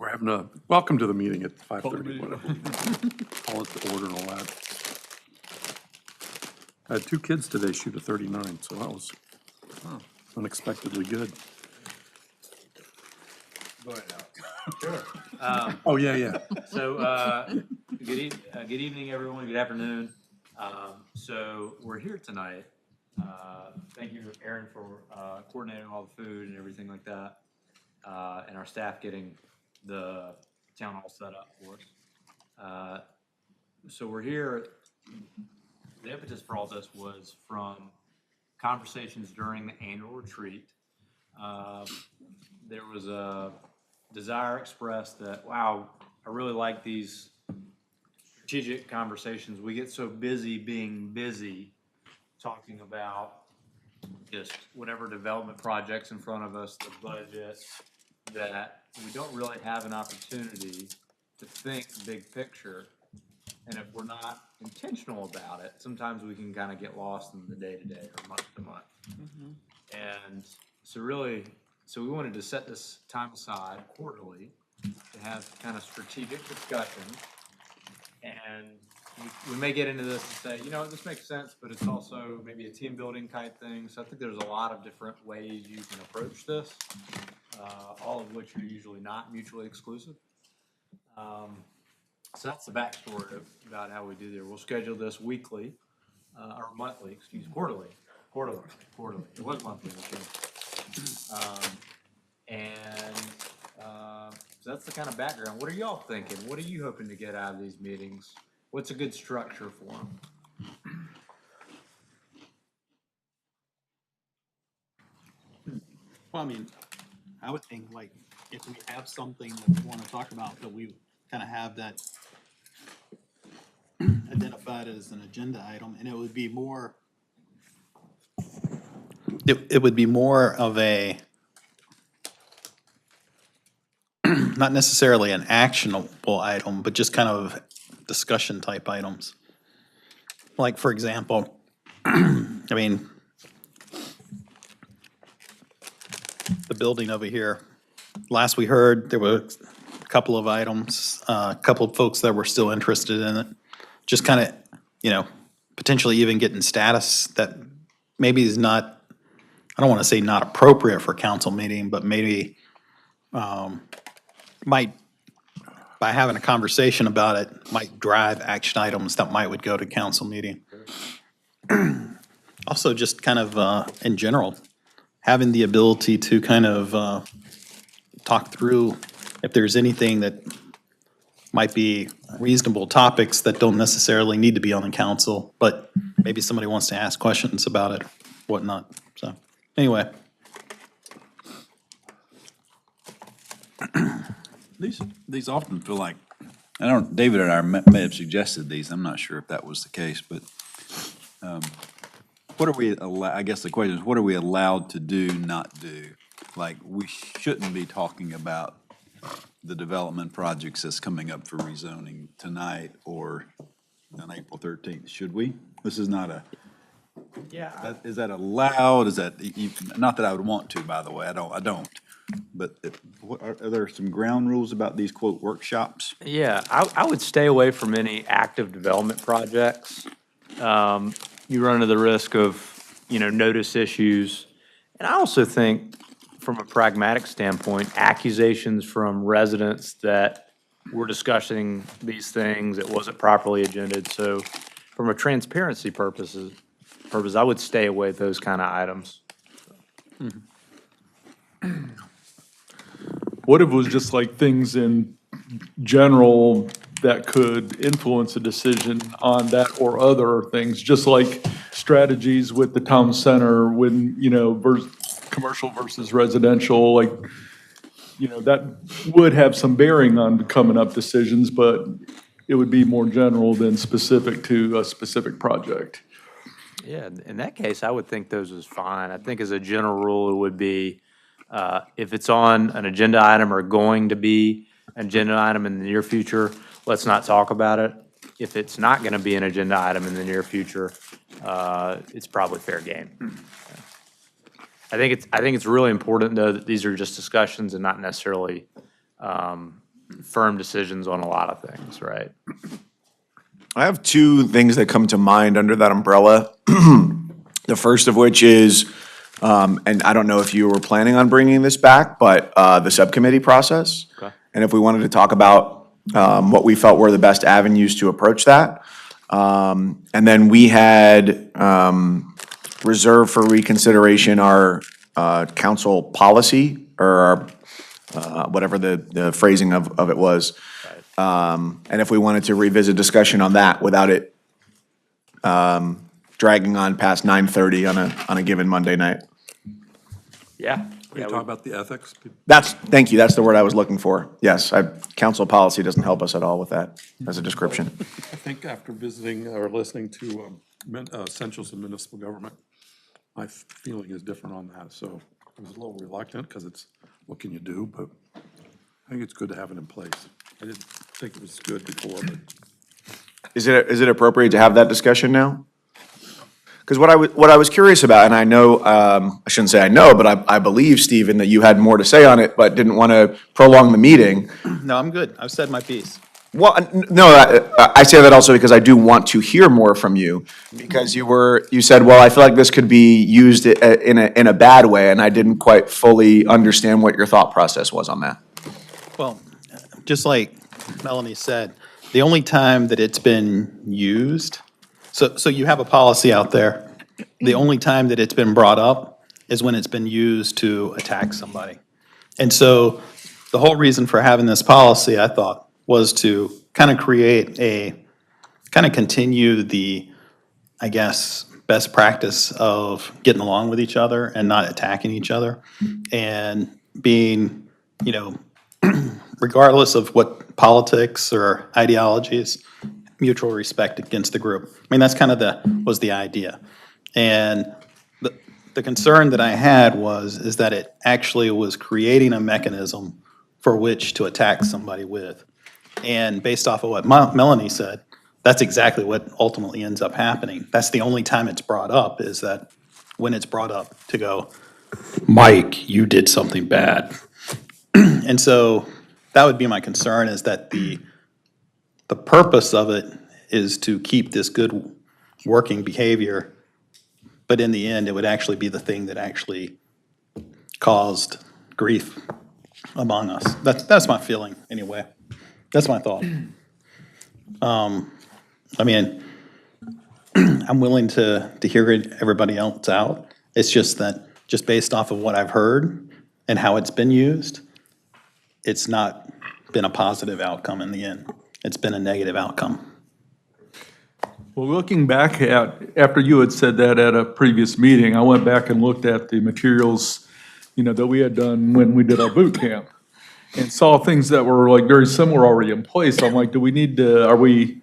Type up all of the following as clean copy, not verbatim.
We're having a, welcome to the meeting at 5:30, whatever. Call it to order and all that. I had 2 kids today shoot a 39, so that was unexpectedly good. Go ahead, Alex. Sure. Oh, yeah. So, good evening, everyone. Good afternoon. So we're here tonight. Thank you, Aaron, for coordinating all the food and everything like that, and our staff getting the town hall set up for us. So we're here. The impetus for all this was from conversations during the annual retreat. There was a desire expressed that, wow, I really like these strategic conversations. We get so busy being busy, talking about just whatever development projects in front of us, the budget, that we don't really have an opportunity to think big picture. And if we're not intentional about it, sometimes we can kind of get lost in the day-to-day or month-to-month. And so really, so we wanted to set this time aside quarterly to have kind of strategic discussion. And we may get into this and say, you know, this makes sense, but it's also maybe a team building type thing. So I think there's a lot of different ways you can approach this, all of which are usually not mutually exclusive. So that's the backstory about how we do there. We'll schedule this weekly, or monthly, quarterly. It was monthly. So that's the kind of background. What are y'all thinking? What are you hoping to get out of these meetings? What's a good structure for them? Well, I mean, I would think like if we have something that we want to talk about, that we kind of have that identified as an agenda item, and it would be more. It would be more of a, not necessarily an actionable item, but just kind of discussion type items. Like, for example, I mean, the building over here, last we heard, there were a couple of items, a couple of folks that were still interested in it. Just kind of, you know, potentially even getting status that maybe is not, I don't want to say not appropriate for council meeting, but maybe might, by having a conversation about it, might drive action items that would go to council meeting. Also, just kind of in general, having the ability to kind of talk through if there's anything that might be reasonable topics that don't necessarily need to be on the council, but maybe somebody wants to ask questions about it, whatnot. So, anyway. These often feel like, I don't, David and I may have suggested these, I'm not sure if that was the case, but what are we, I guess the question is, what are we allowed to do, not do? Like, we shouldn't be talking about the development projects that's coming up for rezoning tonight or on April 13th, should we? This is not a, Yeah. is that allowed? Is that, not that I would want to, by the way, I don't. But are there some ground rules about these quote workshops? Yeah, I would stay away from any active development projects. You run into the risk of, you know, notice issues. And I also think, from a pragmatic standpoint, accusations from residents that we're discussing these things, it wasn't properly agended. So from a transparency purpose, I would stay away with those kind of items. What if it was just like things in general that could influence a decision on that or other things, just like strategies with the town center when, you know, commercial versus residential, like, you know, that would have some bearing on coming up decisions, but it would be more general than specific to a specific project. Yeah, in that case, I would think those is fine. I think as a general rule, it would be, if it's on an agenda item or going to be an agenda item in the near future, let's not talk about it. If it's not going to be an agenda item in the near future, it's probably fair game. I think it's really important, though, that these are just discussions and not necessarily firm decisions on a lot of things, right? I have two things that come to mind under that umbrella. The first of which is, and I don't know if you were planning on bringing this back, but the subcommittee process. Okay. And if we wanted to talk about what we felt were the best avenues to approach that. And then we had reserved for reconsideration our council policy, or our, whatever the phrasing of it was. And if we wanted to revisit discussion on that without it dragging on past 9:30 on a given Monday night. Yeah. Are you talking about the ethics? Thank you, that's the word I was looking for. Yes, council policy doesn't help us at all with that as a description. I think after visiting or listening to Essentials of Municipal Government, my feeling is different on that. So I was a little reluctant because it's, what can you do? But I think it's good to have it in place. I didn't think it was good before, but Is it appropriate to have that discussion now? Because what I was curious about, and I know, I shouldn't say I know, but I believe, Stephen, that you had more to say on it, but didn't want to prolong the meeting. No, I'm good. I've said my piece. Well, no, I say that also because I do want to hear more from you, because you said, well, I feel like this could be used in a bad way, and I didn't quite fully understand what your thought process was on that. Well, just like Melanie said, the only time that it's been used, so you have a policy out there. The only time that it's been brought up is when it's been used to attack somebody. And so the whole reason for having this policy, I thought, was to kind of continue the, I guess, best practice of getting along with each other and not attacking each other. And being, regardless of what politics or ideologies, mutual respect against the group. I mean, that's kind of was the idea. And the concern that I had is that it actually was creating a mechanism for which to attack somebody with. And based off of what Melanie said, that's exactly what ultimately ends up happening. That's the only time it's brought up, is that when it's brought up to go, Mike, you did something bad. And so that would be my concern, is that the purpose of it is to keep this good working behavior, but in the end, it would actually be the thing that actually caused grief among us. That's my feeling, anyway. That's my thought. I mean, I'm willing to hear everybody else out. It's just that, just based off of what I've heard and how it's been used, it's not been a positive outcome in the end. It's been a negative outcome. Well, looking back after you had said that at a previous meeting, I went back and looked at the materials, that we had done when we did our boot camp, and saw things that were like very similar already in place. I'm like, are we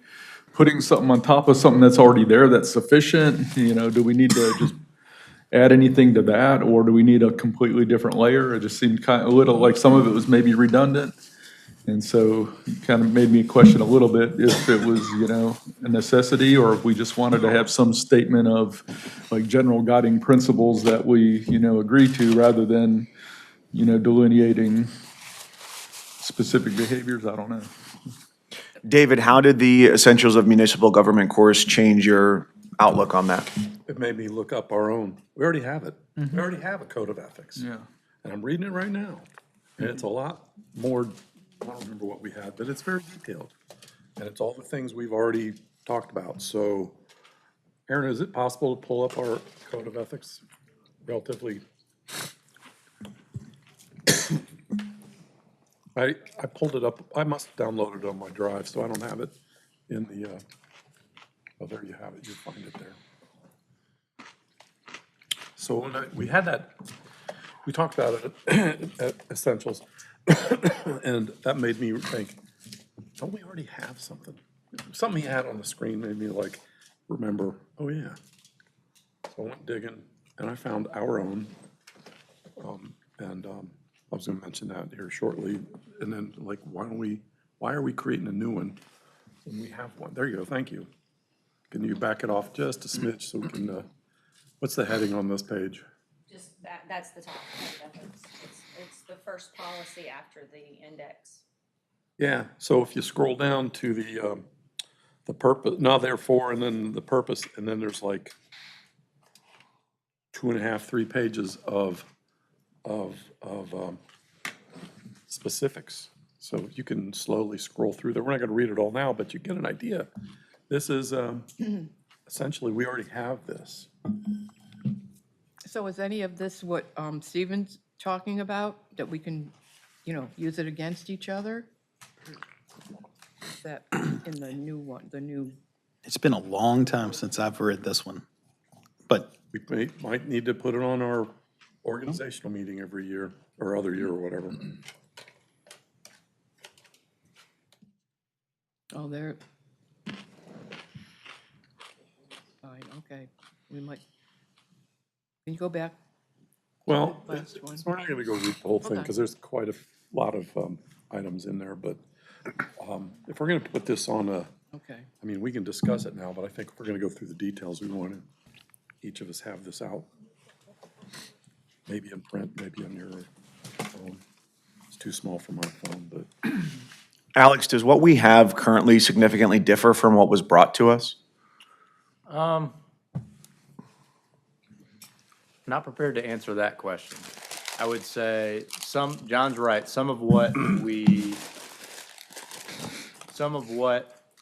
putting something on top of something that's already there that's sufficient? Do we need to just add anything to that, or do we need a completely different layer? It just seemed kind of a little like some of it was maybe redundant. And so it kind of made me question a little bit if it was, a necessity, or if we just wanted to have some statement of like general guiding principles that we, agree to, rather than, delineating specific behaviors. I don't know. David, how did the Essentials of Municipal Government course change your outlook on that? it made me look up our own. We already have it. We already have a code of ethics. Yeah. And I'm reading it right now. And it's a lot more, I don't remember what we had, but it's very detailed. And it's all the things we've already talked about. So, Aaron, is it possible to pull up our code of ethics relatively? I pulled it up. I must have downloaded it on my drive, so I don't have it in the, oh, there you have it. You'll find it there. So when we had that, we talked about it at Essentials, and that made me think, don't we already have something? Something he had on the screen made me like, remember, oh yeah. So I went digging, and I found our own, I was gonna mention that here shortly, and then like, why are we creating a new one when we have one? There you go, thank you. Can you back it off just a smidge so we can, what's the heading on this page? Just that's the top. It's the first policy after the index. Yeah, so if you scroll down to the purpose, now therefore, and then the purpose, and then there's like 2.5, 3 pages of specifics. So you can slowly scroll through there. We're not gonna read it all now, but you get an idea. This is, essentially, we already have this. So is any of this what Stephen's talking about, that we can, use it against each other? Is that in the new one, the new, It's been a long time since I've read this one, but We might need to put it on our organizational meeting every year, or other year, or whatever. oh, there. Fine, okay, we might, can you go back? Well, Last one. we're not gonna go read the whole thing, Okay. because there's quite a lot of items in there, but if we're gonna put this on a, Okay, I mean, we can discuss it now, but I think if we're gonna go through the details, we want to, each of us have this out. Maybe in print, maybe on your phone. It's too small for my phone, but Alex, does what we have currently significantly differ from what was brought to us? Not prepared to answer that question. I would say John's right, some of what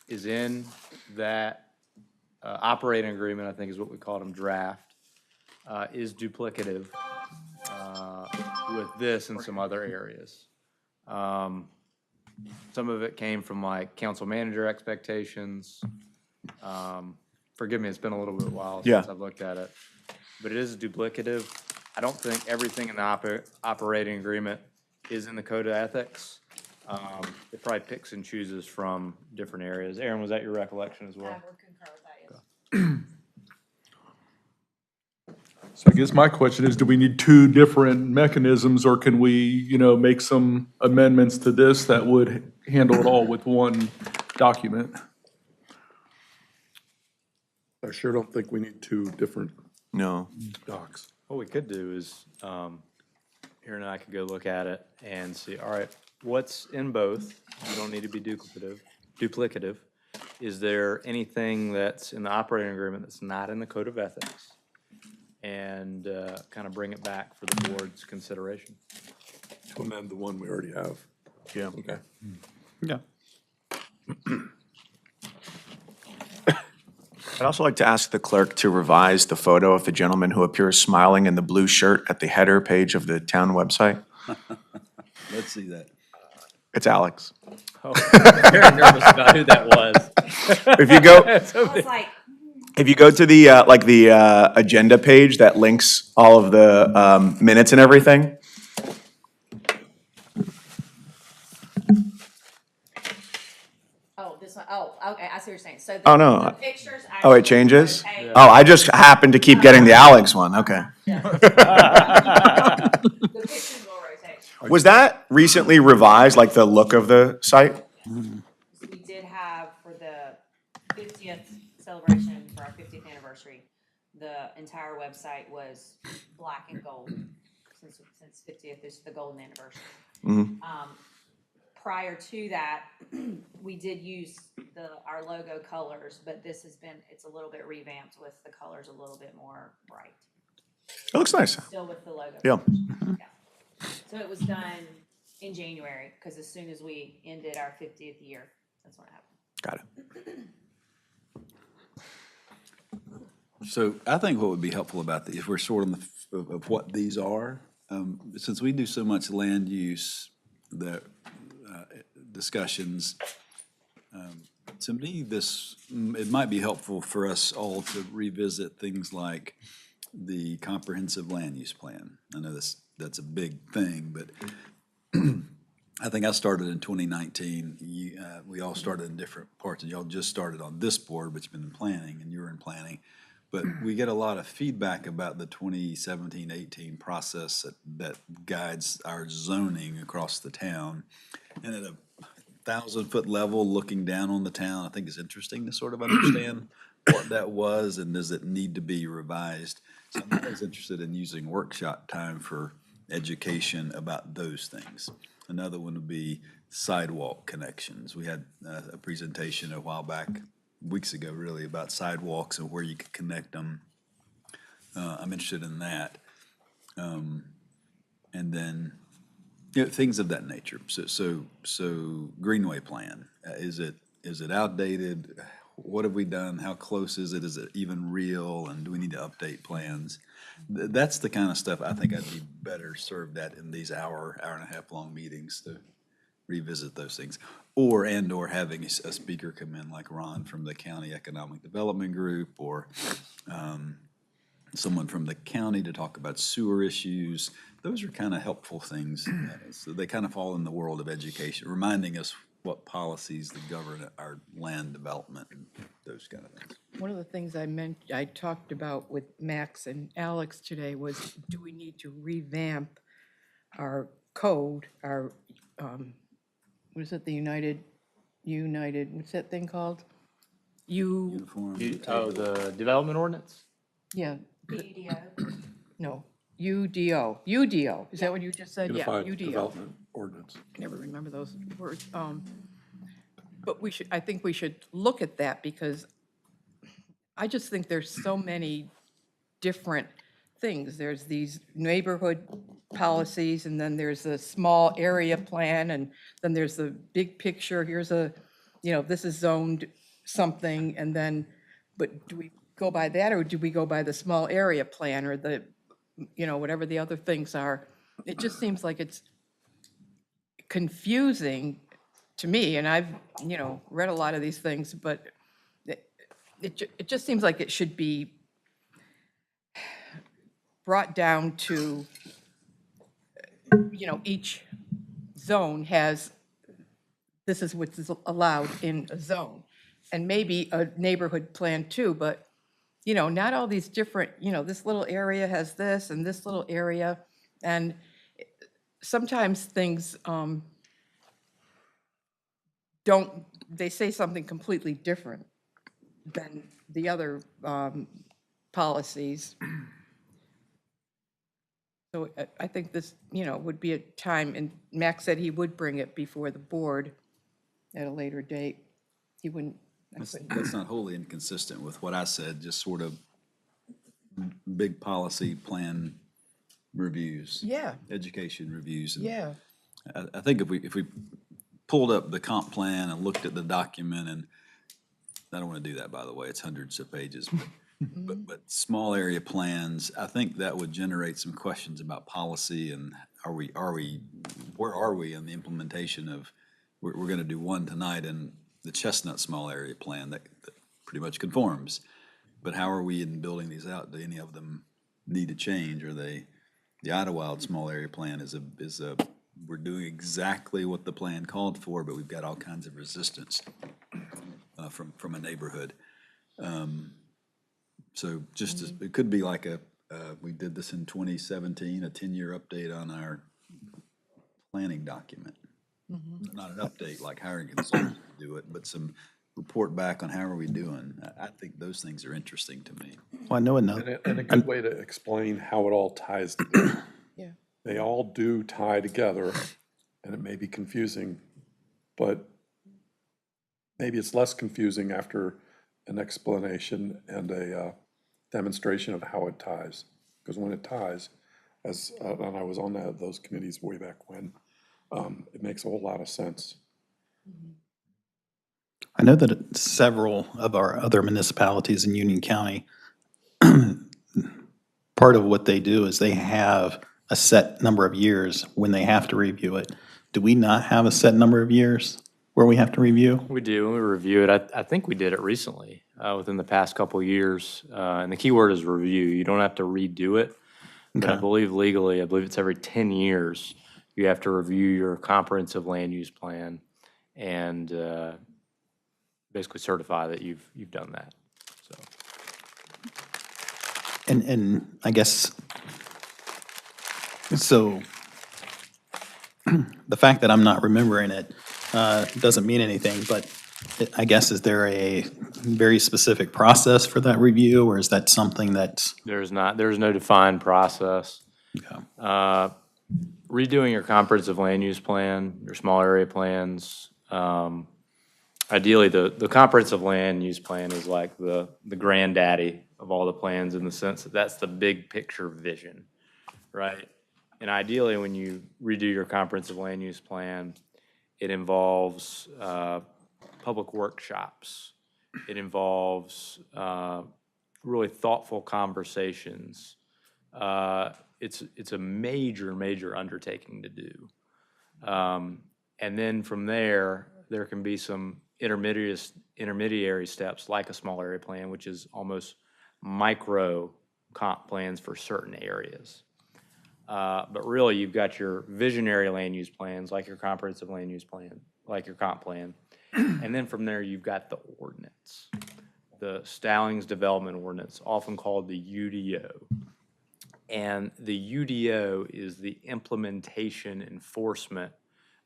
is in that operating agreement, I think is what we called them, draft, is duplicative with this and some other areas. Some of it came from like council manager expectations. Forgive me, it's been a little bit while Yeah. since I've looked at it. But it is duplicative. I don't think everything in the operating agreement is in the code of ethics. It probably picks and chooses from different areas. Aaron, was that your recollection as well? I would concur with that, yes. So I guess my question is, do we need two different mechanisms, or can we, make some amendments to this that would handle it all with one document? I sure don't think we need two different No. docs. What we could do is, Aaron and I could go look at it and see, all right, what's in both? You don't need to be duplicative. Is there anything that's in the operating agreement that's not in the code of ethics? And kind of bring it back for the board's consideration. To amend the one we already have. Yeah. Okay. yeah. I'd also like to ask the clerk to revise the photo of the gentleman who appears smiling in the blue shirt at the header page of the town website. Let's see that. It's Alex. Oh, very nervous about who that was. If you go, I was like, if you go to the, agenda page that links all of the, minutes and everything, oh, this one, oh, okay, I see what you're saying. So Oh, no. the pictures. oh, it actually changes? rotate. Oh, I just happened to keep getting the Alex one, okay. The pictures will rotate. Was that recently revised, like the look of the site? We did have for the 50th celebration, for our 50th anniversary, the entire website was black and gold. Since 50th is the golden anniversary. Prior to that, we did use our logo colors, but this has been, it's a little bit revamped with the colors a little bit more bright. It looks nice. Still with the logo. Yeah. Yeah. So it was done in January, because as soon as we ended our 50th year, that's when it happened. Got it. So I think what would be helpful about this, if we're sort of what these are, since we do so much land use, the discussions, to me, it might be helpful for us all to revisit things like the comprehensive land use plan. I know that's a big thing, but I think I started in 2019. We all started in different parts, and y'all just started on this board, but you've been in planning, and you were in planning. But we get a lot of feedback about the 2017-18 process that guides our zoning across the town. And at a 1,000-foot level, looking down on the town, I think it's interesting to sort of understand what that was and does it need to be revised. So I'm always interested in using workshop time for education about those things. Another one would be sidewalk connections. We had a presentation a while back, weeks ago really, about sidewalks and where you could connect them. I'm interested in that. And then, things of that nature. So Greenway plan, is it outdated? What have we done? How close is it? Is it even real? And do we need to update plans? That's the kind of stuff I think I'd be better served at in these hour and a half long meetings to revisit those things. Or having a speaker come in like Ron from the County Economic Development Group, or someone from the county to talk about sewer issues. Those are kind of helpful things. So they kind of fall in the world of education, reminding us what policies that govern our land development and those kind of things. One of the things I talked about with Max and Alex today was, do we need to revamp our code, our, what is it, the United, what's that thing called? Uniform. Oh, the development ordinance? Yeah, BDO. no, UDO, is that what you just said? Yeah, Unified UDO. Development Ordinance. I never remember those words. But I think we should look at that, because I just think there's so many different things. There's these neighborhood policies, and then there's a small area plan, and then there's the big picture. Here's this is zoned something, and then, but do we go by that, or do we go by the small area plan, or the, whatever the other things are? It just seems like it's confusing to me, and I've, read a lot of these things, but it just seems like it should be brought down to, each zone has, this is what's allowed in a zone. And maybe a neighborhood plan too, but, not all these different, this little area has this and this little area. And sometimes things they say something completely different than the other policies. So I think this, would be a time, and Max said he would bring it before the board at a later date. He wouldn't. That's not wholly inconsistent with what I said, just sort of big policy plan reviews. Yeah. Education reviews. And Yeah. I think if we pulled up the comp plan and looked at the document, and I don't want to do that, by the way, it's hundreds of pages, but small area plans, I think that would generate some questions about policy, and where are we in the implementation of, we're going to do one tonight in the Chestnut small area plan that pretty much conforms. But how are we in building these out? Do any of them need to change? Or the Idlewild small area plan is we're doing exactly what the plan called for, but we've got all kinds of resistance from a neighborhood. So just it could be like we did this in 2017, a 10-year update on our planning document. Not an update like hiring consultants to do it, but some report back on how are we doing. I think those things are interesting to me. Well, I know another, And a good way to explain how it all ties together. Yeah. They all do tie together, and it may be confusing, but maybe it's less confusing after an explanation and a demonstration of how it ties. Because when it ties, and I was on those committees way back when, it makes a whole lot of sense. I know that several of our other municipalities in Union County, part of what they do is they have a set number of years when they have to review it. Do we not have a set number of years where we have to review? We do, we review it. I think we did it recently, within the past couple of years. And the key word is review. You don't have to redo it. But I Okay. believe legally, it's every 10 years, you have to review your comprehensive land use plan and basically certify that you've done that, so. And I guess, so the fact that I'm not remembering it doesn't mean anything, but I guess, is there a very specific process for that review, or is that something that's? There's no defined process. Okay. redoing your comprehensive land use plan, your small area plans, ideally, the comprehensive land use plan is like the granddaddy of all the plans in the sense that that's the big picture vision, right? And ideally, when you redo your comprehensive land use plan, it involves public workshops. It involves really thoughtful conversations. It's a major undertaking to do. And then from there can be some intermediary steps like a small area plan, which is almost micro comp plans for certain areas. But really, you've got your visionary land use plans, like your comprehensive land use plan, like your comp plan. And then from there, you've got the ordinance, the Stallings Development Ordinance, often called the UDO. And the UDO is the implementation enforcement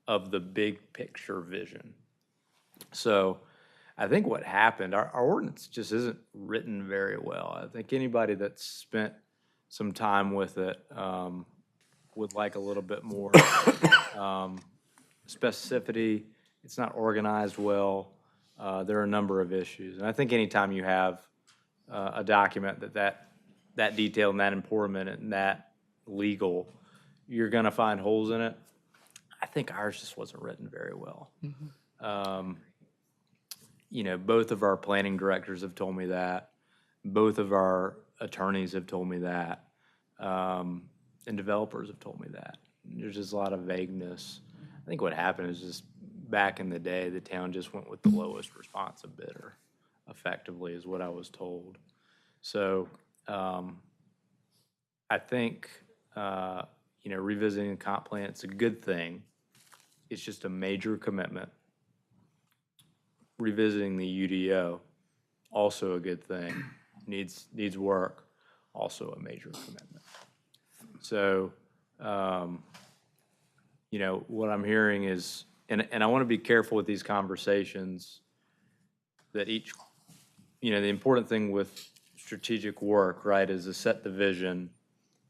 of the big picture vision. So I think what happened, our ordinance just isn't written very well. I think anybody that's spent some time with it would like a little bit more specificity. It's not organized well. There are a number of issues. And I think anytime you have a document that detailed and that important and that legal, you're going to find holes in it. I think ours just wasn't written very well. You know, both of our planning directors have told me that. Both of our attorneys have told me that. And developers have told me that. There's just a lot of vagueness. I think what happened is just back in the day, the town just went with the lowest responsive bidder, effectively, is what I was told. So I think, you know, revisiting the comp plan, it's a good thing. It's just a major commitment. Revisiting the UDO, also a good thing. Needs work, also a major commitment. So, you know, what I'm hearing is, and I want to be careful with these conversations, that each, you know, the important thing with strategic work, right, is to set the vision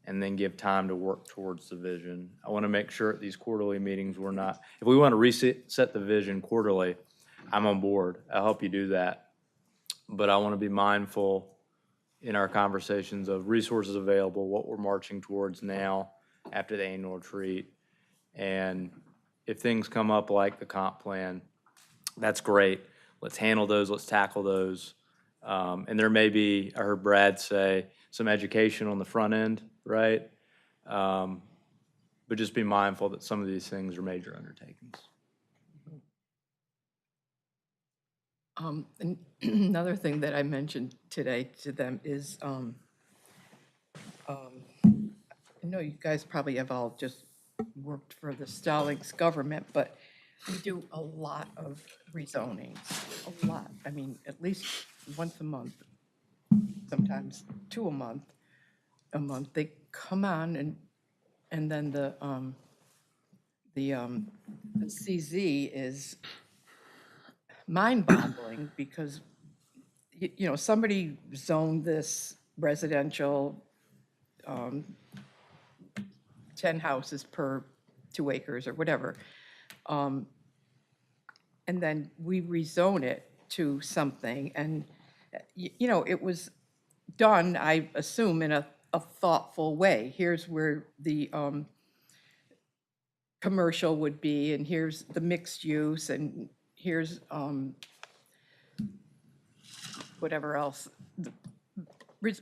and then give time to work towards the vision. I want to make sure at these quarterly meetings we're not, if we want to set the vision quarterly, I'm on board. I'll help you do that. But I want to be mindful in our conversations of resources available, what we're marching towards now after the annual retreat. And if things come up like the comp plan, that's great. Let's handle those, let's tackle those. And there may be, I heard Brad say, some education on the front end, right? But just be mindful that some of these things are major undertakings. And another thing that I mentioned today to them is, I know you guys probably have all just worked for the Stallings government, but we do a lot of rezonings, a lot. I mean, at least once a month, sometimes two a month. They come on and then the CZ is mind-boggling because, you know, somebody zoned this residential, 10 houses per 2 acres or whatever. And then we rezone it to something and, you know, it was done, I assume, in a thoughtful way. Here's where the commercial would be, and here's the mixed use, and here's whatever else,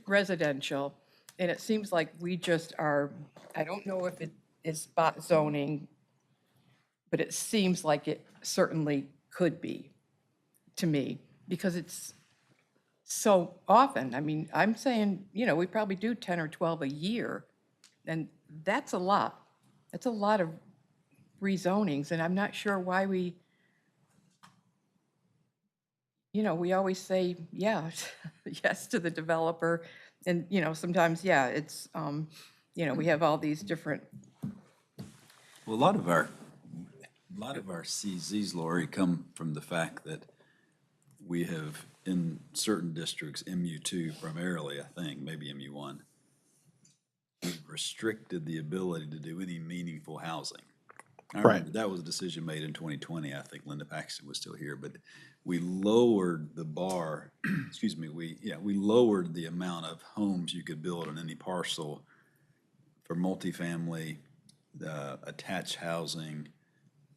residential. And it seems like we just are, I don't know if it is spot zoning, but it seems like it certainly could be to me, because it's so often. I mean, I'm saying, you know, we probably do 10 or 12 a year, and that's a lot. That's a lot of rezonings, and I'm not sure why we, you know, we always say, yeah, yes to the developer, and, you know, sometimes, yeah, it's, you know, we have all these different, Well, a lot of our CZs, Lori, come from the fact that we have, in certain districts, MU2 primarily, I think, maybe MU1, we've restricted the ability to do any meaningful housing. I Right. remember that was a decision made in 2020. I think Linda Paxton was still here, but we lowered the bar, excuse me, we lowered the amount of homes you could build on any parcel for multifamily, attached housing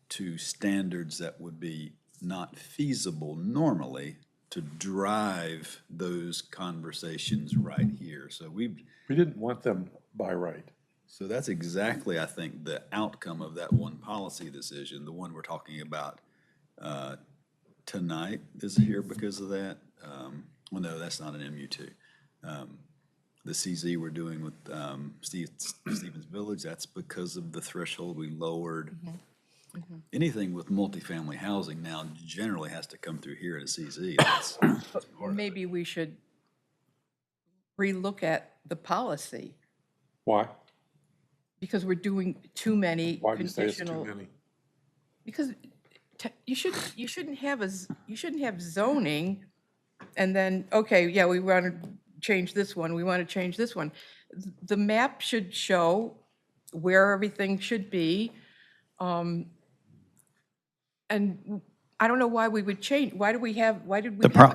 to standards that would be not feasible normally to drive those conversations right here. So We didn't want them by right. so that's exactly, I think, the outcome of that one policy decision, the one we're talking about tonight is here because of that. Well, no, that's not an MU2. The CZ we're doing with Stevens Village, that's because of the threshold we lowered. Anything with multifamily housing now generally has to come through here at a CZ. That's part of it. Maybe we should relook at the policy, Why? because we're doing too many Why do you say it's too conditional. many? Because you shouldn't have zoning, and then, okay, yeah, we want to change this one, we want to change this one. The map should show where everything should be. And I don't know why we would change, why did we have a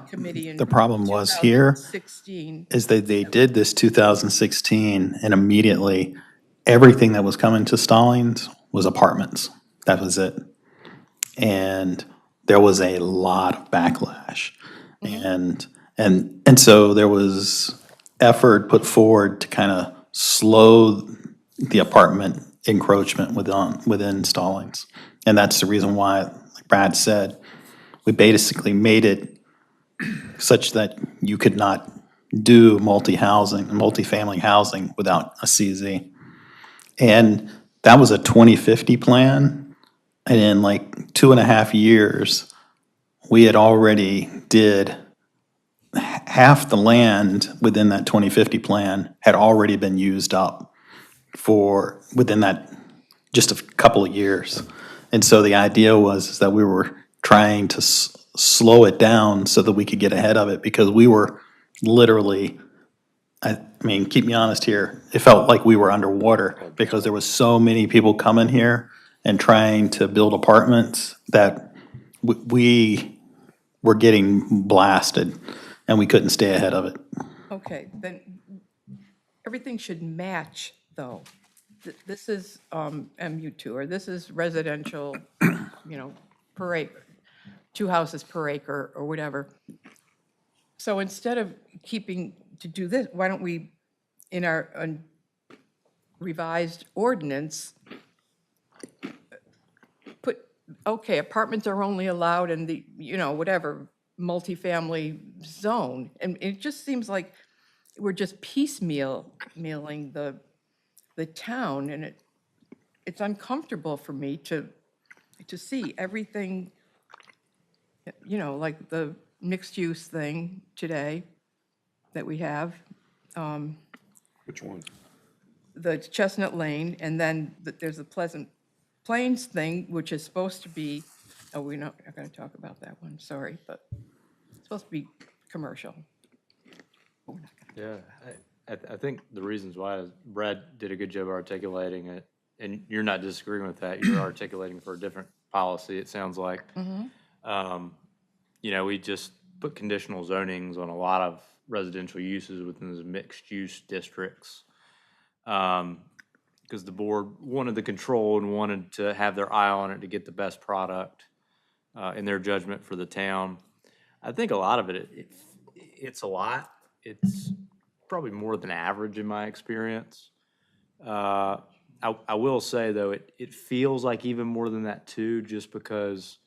committee in The problem was here 2016? is that they did this 2016, and immediately, everything that was coming to Stallings was apartments. That was it. And there was a lot of backlash. And so there was effort put forward to kind of slow the apartment encroachment within Stallings. And that's the reason why, like Brad said, we basically made it such that you could not do multifamily housing without a CZ. And that was a 2050 plan. And in like 2.5 years, we had already did half the land within that 2050 plan had already been used up for within that just a couple of years. And so the idea was that we were trying to slow it down so that we could get ahead of it, because we were literally, I mean, keep me honest here, it felt like we were underwater because there was so many people coming here and trying to build apartments that we were getting blasted and we couldn't stay ahead of it. Okay, then everything should match, though. This is MU2, or this is residential, per acre, 2 houses per acre, or whatever. So instead of to do this, why don't we, in our revised ordinance, put, okay, apartments are only allowed in the, whatever, multifamily zone. And it just seems like we're just piecemealing the town, and it's uncomfortable for me to see everything, like the mixed-use thing today that we have, Which one? the Chestnut Lane, and then there's the Pleasant Plains thing, which is supposed to be, we're not going to talk about that one, sorry, but it's supposed to be commercial. But we're not gonna. Yeah, I think the reasons why is Brad did a good job articulating it, and you're not disagreeing with that. You're articulating for a different policy, it sounds like. We just put conditional zonings on a lot of residential uses within those mixed-use districts. Because the board wanted the control and wanted to have their eye on it to get the best product in their judgment for the town. I think a lot of it's a lot. It's probably more than average in my experience. I will say, though, it feels like even more than that, too, just because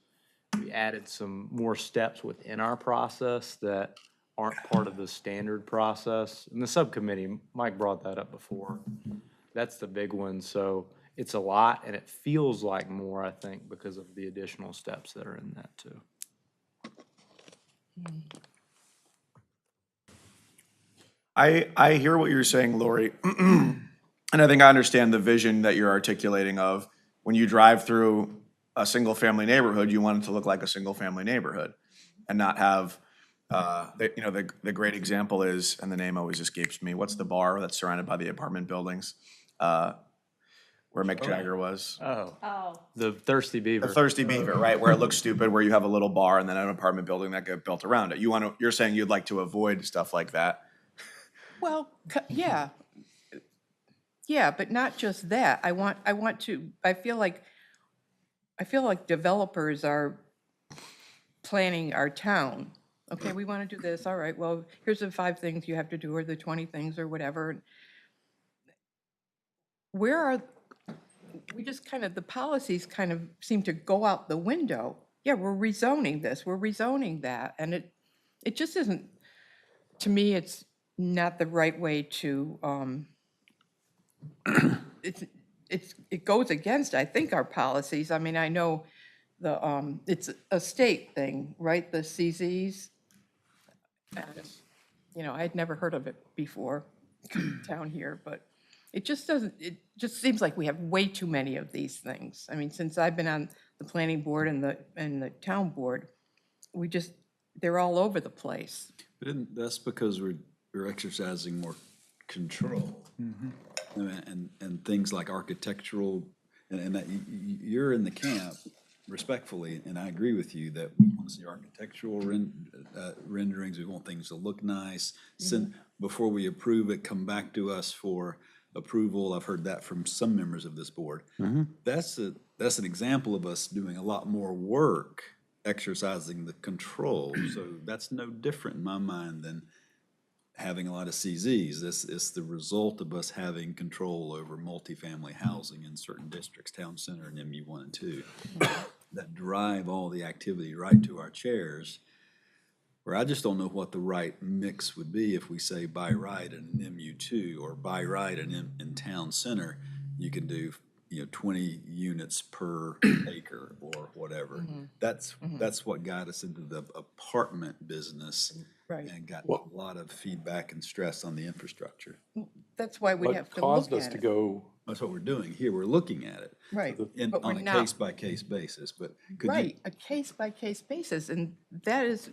we added some more steps within our process that aren't part of the standard process. And the subcommittee, Mike brought that up before. That's the big one. So it's a lot, and it feels like more, I think, because of the additional steps that are in that, too. I hear what you're saying, Lori. And I think I understand the vision that you're articulating of when you drive through a single-family neighborhood, you want it to look like a single-family neighborhood and not have the great example is, and the name always escapes me, what's the bar that's surrounded by the apartment buildings? Where Mick Jagger was? Oh, Oh, the Thirsty The Beaver. Thirsty Beaver, right, where it looks stupid, where you have a little bar and then an apartment building that get built around it. You're saying you'd like to avoid stuff like that? Well, yeah. Yeah, but not just that. I feel like developers are planning our town. Okay, we want to do this, all right, well, here's the 5 things you have to do, or the 20 things, or whatever. We just kind of, the policies kind of seem to go out the window. Yeah, we're rezoning this, we're rezoning that, and it just isn't, to me, it's not the right way to, it goes against, I think, our policies. I mean, I know it's a state thing, right, the CZs? And, I'd never heard of it before down here, but it just just seems like we have way too many of these things. I mean, since I've been on the planning board and the town board, they're all over the place. That's because we're exercising more control. And things like architectural, and that you're in the camp, respectfully, and I agree with you that we want to see architectural renderings, we want things to look nice. Before we approve it, come back to us for approval. I've heard that from some members of this board. That's an example of us doing a lot more work exercising the control. So that's no different in my mind than having a lot of CZs. It's the result of us having control over multifamily housing in certain districts, town center and MU1 and 2, that drive all the activity right to our chairs, where I just don't know what the right mix would be if we say by right in an MU2 or by right in town center, you can do 20 units per acre or whatever. That's what got us into the apartment business. Right. And got a lot of feedback and stress on the infrastructure. That's why we have What to caused look us at to it. go, That's what we're doing here. We're looking at it. Right, but On we're a not. case-by-case basis, but could you? Right, a case-by-case basis, and I That-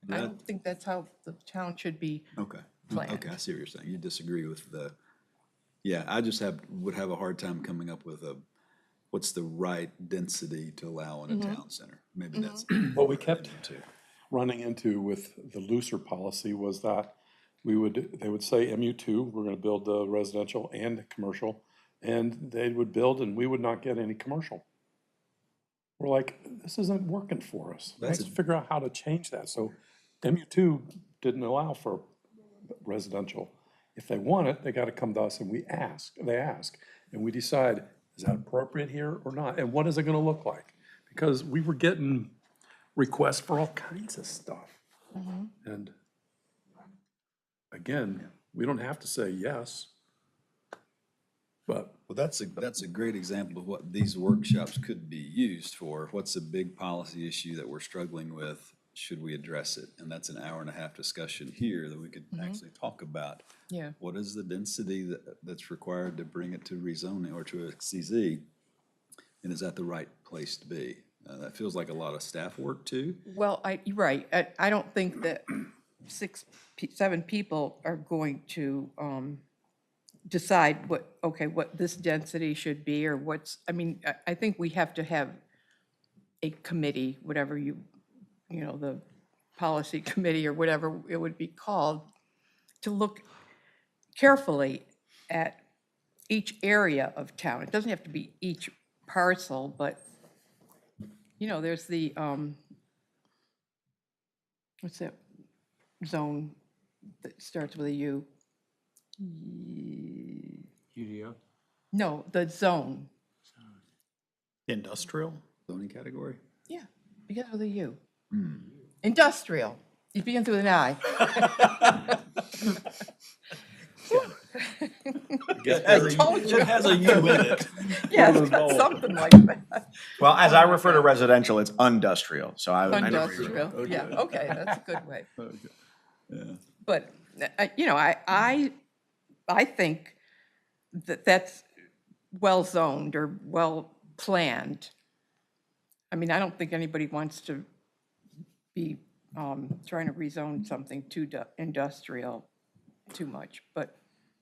don't think that's how the town should be. Okay, Planned. okay, I see what you're saying. You disagree with yeah, I just would have a hard time coming up with what's the right density to allow in a town center? Maybe that's. what we kept running into with the looser policy was that they would say MU2, we're gonna build the residential and commercial, and they would build and we would not get any commercial. We're like, this isn't working for us. Let's figure out how to change that. So MU2 didn't allow for residential. If they want it, they gotta come to us and they ask, and we decide, is that appropriate here or not? And what is it gonna look like? Because we were getting requests for all kinds of stuff. And again, we don't have to say yes, but Well, that's a great example of what these workshops could be used for. What's a big policy issue that we're struggling with? Should we address it? And that's an hour-and-a-half discussion here that we could actually talk about. Yeah. What is the density that's required to bring it to rezoning or to a CZ? And is that the right place to be? That feels like a lot of staff work too. Well, you're right, I don't think that 7 people are going to decide what this density should be, or I think we have to have a committee, whatever the policy committee or whatever it would be called, to look carefully at each area of town. It doesn't have to be each parcel, but, there's the, what's that zone that starts with a U? UDO? No, the zone. Industrial? Zoning category? Yeah, begins with a U. Industrial. It begins with an I. I told you. It has a U in it. Yeah, it's got something like that. Well, as I refer to residential, it's industrial, so I know where you're Industrial, going. yeah, okay, that's a good way. Yeah. But, I think that that's well-zoned or well-planned. I mean, I don't think anybody wants to be trying to rezone something too industrial too much. But,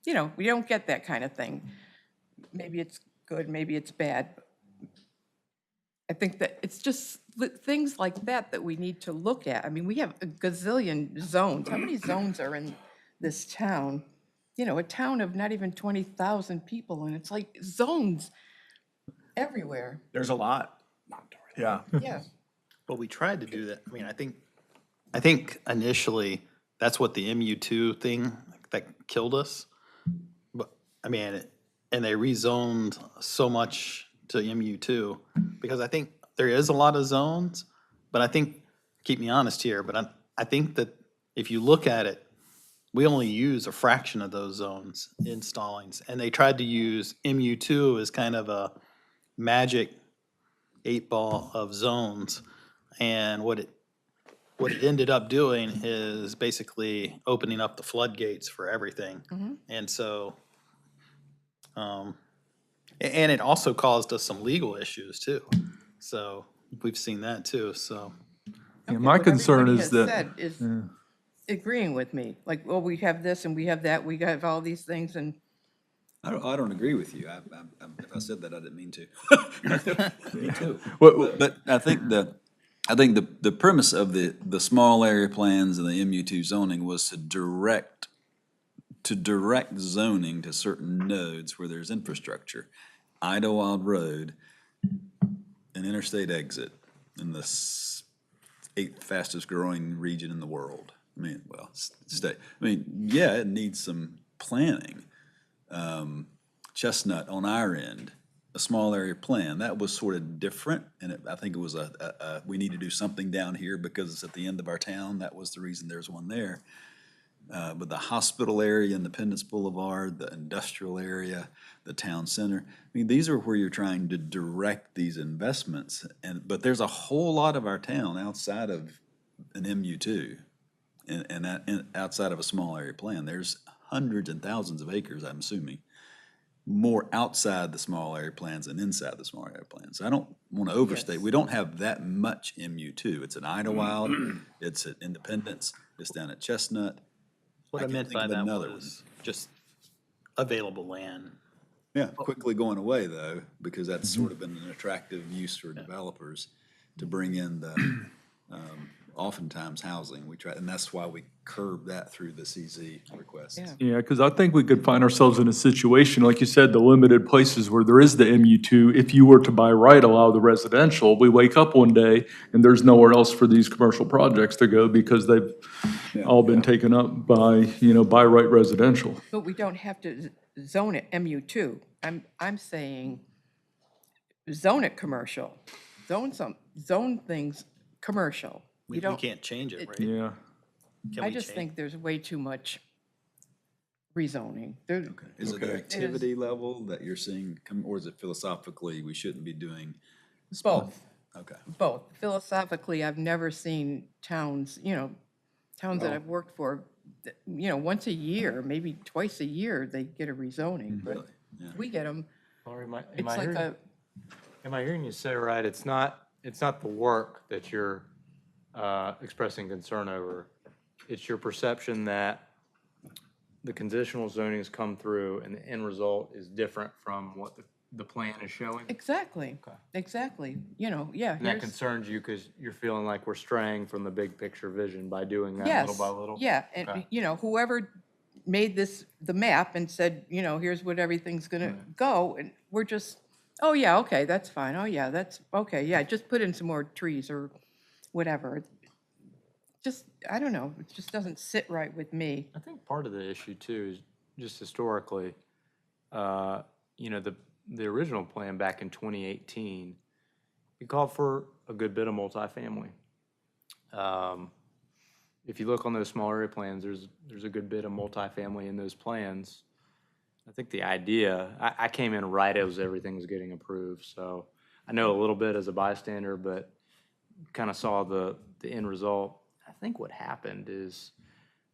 you know, we don't get that kind of thing. Maybe it's good, maybe it's bad. I think that it's just things like that that we need to look at. I mean, we have a gazillion zones. How many zones are in this town? You know, a town of not even 20,000 people, and it's like zones everywhere. There's a lot. Yeah. Yeah. Well, we tried to do that. I mean, I think initially, that's what the MU2 thing that killed us. But, I mean, and they rezoned so much to MU2, because I think there is a lot of zones, but I think, keep me honest here, but I think that if you look at it, we only use a fraction of those zones in Stallings, and they tried to use MU2 as kind of a magic 8-ball of zones, and what it ended up doing is basically opening up the floodgates for everything. And so, and it also caused us some legal issues too. So we've seen that too, so. Yeah, my What concern everybody is has that, said is agreeing with me, like, well, we have this and we have that, we have all these things, and I don't agree with you. If I said that, I didn't mean to. Me too. what, But I think the premise of the small area plans and the MU2 zoning was to direct zoning to certain nodes where there's infrastructure. Idlewild Road, an interstate exit in the 8th fastest growing region in the world. I mean, well, state. I mean, yeah, it needs some planning. Chestnut on our end, a small area plan, that was sort of different, and I think it was we need to do something down here because it's at the end of our town. That was the reason there's one there. But the hospital area, Independence Boulevard, the industrial area, the town center, I mean, these are where you're trying to direct these investments, but there's a whole lot of our town outside of an MU2, and outside of a small area plan. There's hundreds and thousands of acres, I'm assuming, more outside the small area plans than inside the small area plans. I don't want to overstate, we don't have that much MU2. It's at Idlewild, it's at Independence, it's down at Chestnut. What I I can't meant think by of that another was just available land. Yeah, quickly going away though, because that's sort of been an attractive use for developers to bring in the, oftentimes housing. We try, and that's why we curb that through the CZ requests. Yeah. yeah, because I think we could find ourselves in a situation, like you said, the limited places where there is the MU2, if you were to by right allow the residential, we wake up one day and there's nowhere else for these commercial projects to go because they've all been taken up by, by right residential. but we don't have to zone it MU2. I'm saying zone it commercial, zone things commercial. We You don't, can't change it, right? Yeah. Can I we just change- think there's way too much rezoning. Is it the activity level that you're seeing, or is it philosophically, we shouldn't be doing? Both, Okay. both. Philosophically, I've never seen towns, towns that I've worked for, once a year, maybe twice a year, they get a rezoning. But Really? Yeah. we get them, Laurie, am it's I like hearing- Am I hearing you say right, it's not the work that you're expressing concern over, it's your perception that the conditional zonings come through and the end result is different from what the plan is showing? exactly, exactly, yeah. And that here's- concerns you because you're feeling like we're straying from the big picture vision by doing that Yes, little by little? yeah, and, Okay. whoever made the map and said, here's what everything's gonna go, and we're just, oh, yeah, okay, that's fine, oh, yeah, that's, okay, yeah, just put in some more trees or whatever. Just, I don't know, it just doesn't sit right with me. I think part of the issue too is just historically, the original plan back in 2018, it called for a good bit of multifamily. If you look on those small area plans, there's a good bit of multifamily in those plans. I think the idea, I came in right as everything was getting approved, so I know a little bit as a bystander, but kind of saw the end result. I think what happened is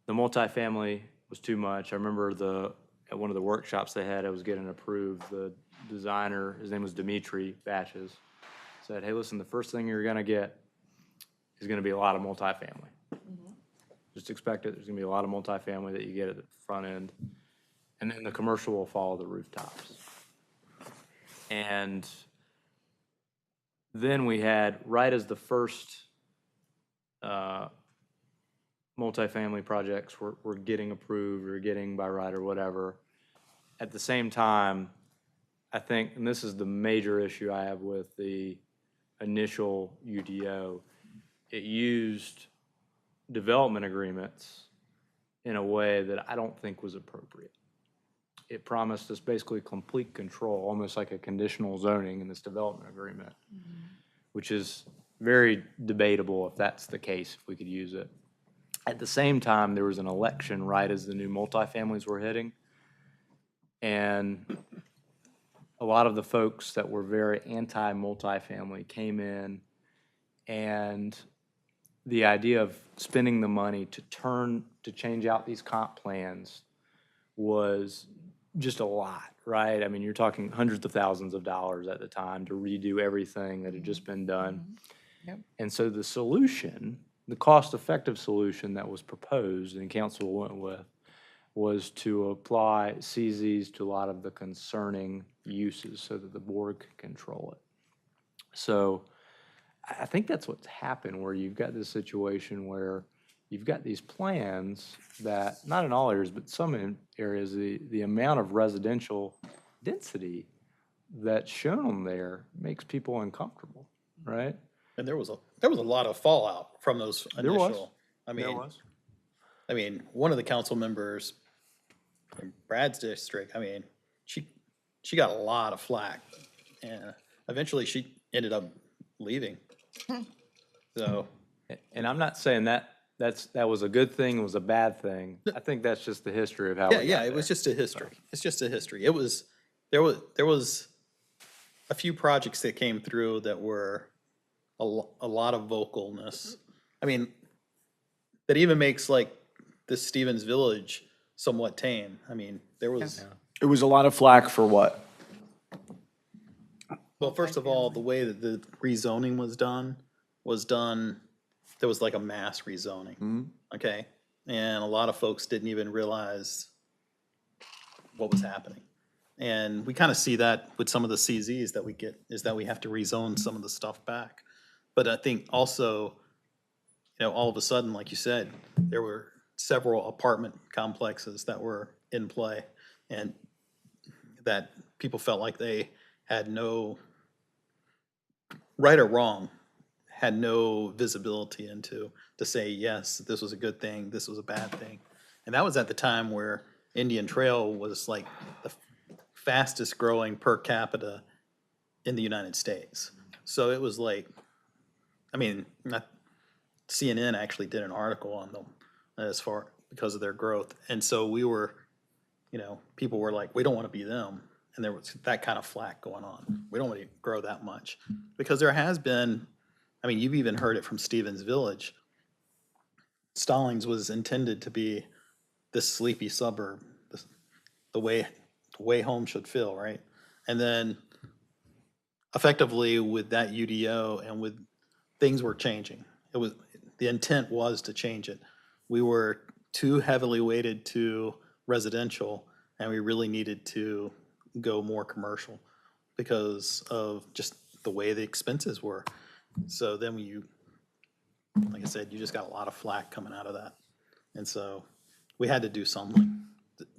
the multifamily was too much. I remember at one of the workshops they had, I was getting approved, the designer, his name was Dimitri Batches, said, hey, listen, the first thing you're gonna get is gonna be a lot of multifamily. Just expect it, there's gonna be a lot of multifamily that you get at the front end, and then the commercial will follow the rooftops. And then we had, right as the first multifamily projects were getting approved or getting by right or whatever, at the same time, I think, and this is the major issue I have with the initial UDO, it used development agreements in a way that I don't think was appropriate. It promised us basically complete control, almost like a conditional zoning in this development agreement, which is very debatable if that's the case, if we could use it. At the same time, there was an election right as the new multifamilies were hitting. And a lot of the folks that were very anti-multifamily came in, and the idea of spending the money to change out these comp plans was just a lot, right? I mean, you're talking hundreds of thousands of dollars at the time to redo everything that had just been done. Yep. And so the solution, the cost-effective solution that was proposed and council went with, was to apply CZs to a lot of the concerning uses so that the board could control it. So I think that's what's happened, where you've got this situation where you've got these plans that, not in all areas, but some areas, the amount of residential density that's shown on there makes people uncomfortable, right? And there was a lot of fallout from those There was. initial, There was. I mean, one of the council members in Brad's district, I mean, she got a lot of flack. And eventually she ended up leaving. So, And I'm not saying that was a good thing, it was a bad thing. I think that's just the history of how we yeah, got it was there. just a history. It's just a history. There was a few projects that came through that were a lot of vocalness. I mean, that even makes like this Stevens Village somewhat tame. I mean, there was, It was a lot of flack for what? well, first of all, the way that the rezoning was done, there was like a mass rezoning, okay? And a lot of folks didn't even realize what was happening. And we kind of see that with some of the CZs that we get, is that we have to rezone some of the stuff back. But I think also, you know, all of a sudden, like you said, there were several apartment complexes that were in play, and that people felt like they had no, right or wrong, had no visibility into, to say, yes, this was a good thing, this was a bad thing. And that was at the time where Indian Trail was like the fastest growing per capita in the United States. So it was like, I mean, CNN actually did an article on them as far, because of their growth. And so we were, you know, people were like, we don't want to be them. And there was that kind of flack going on. We don't want to grow that much. Because there has been, I mean, you've even heard it from Stevens Village. Stallings was intended to be this sleepy suburb, the way home should feel, right? And then effectively with that UDO and with, things were changing. It was, the intent was to change it. We were too heavily weighted to residential, and we really needed to go more commercial because of just the way the expenses were. So then like I said, you just got a lot of flack coming out of that. And so we had to do something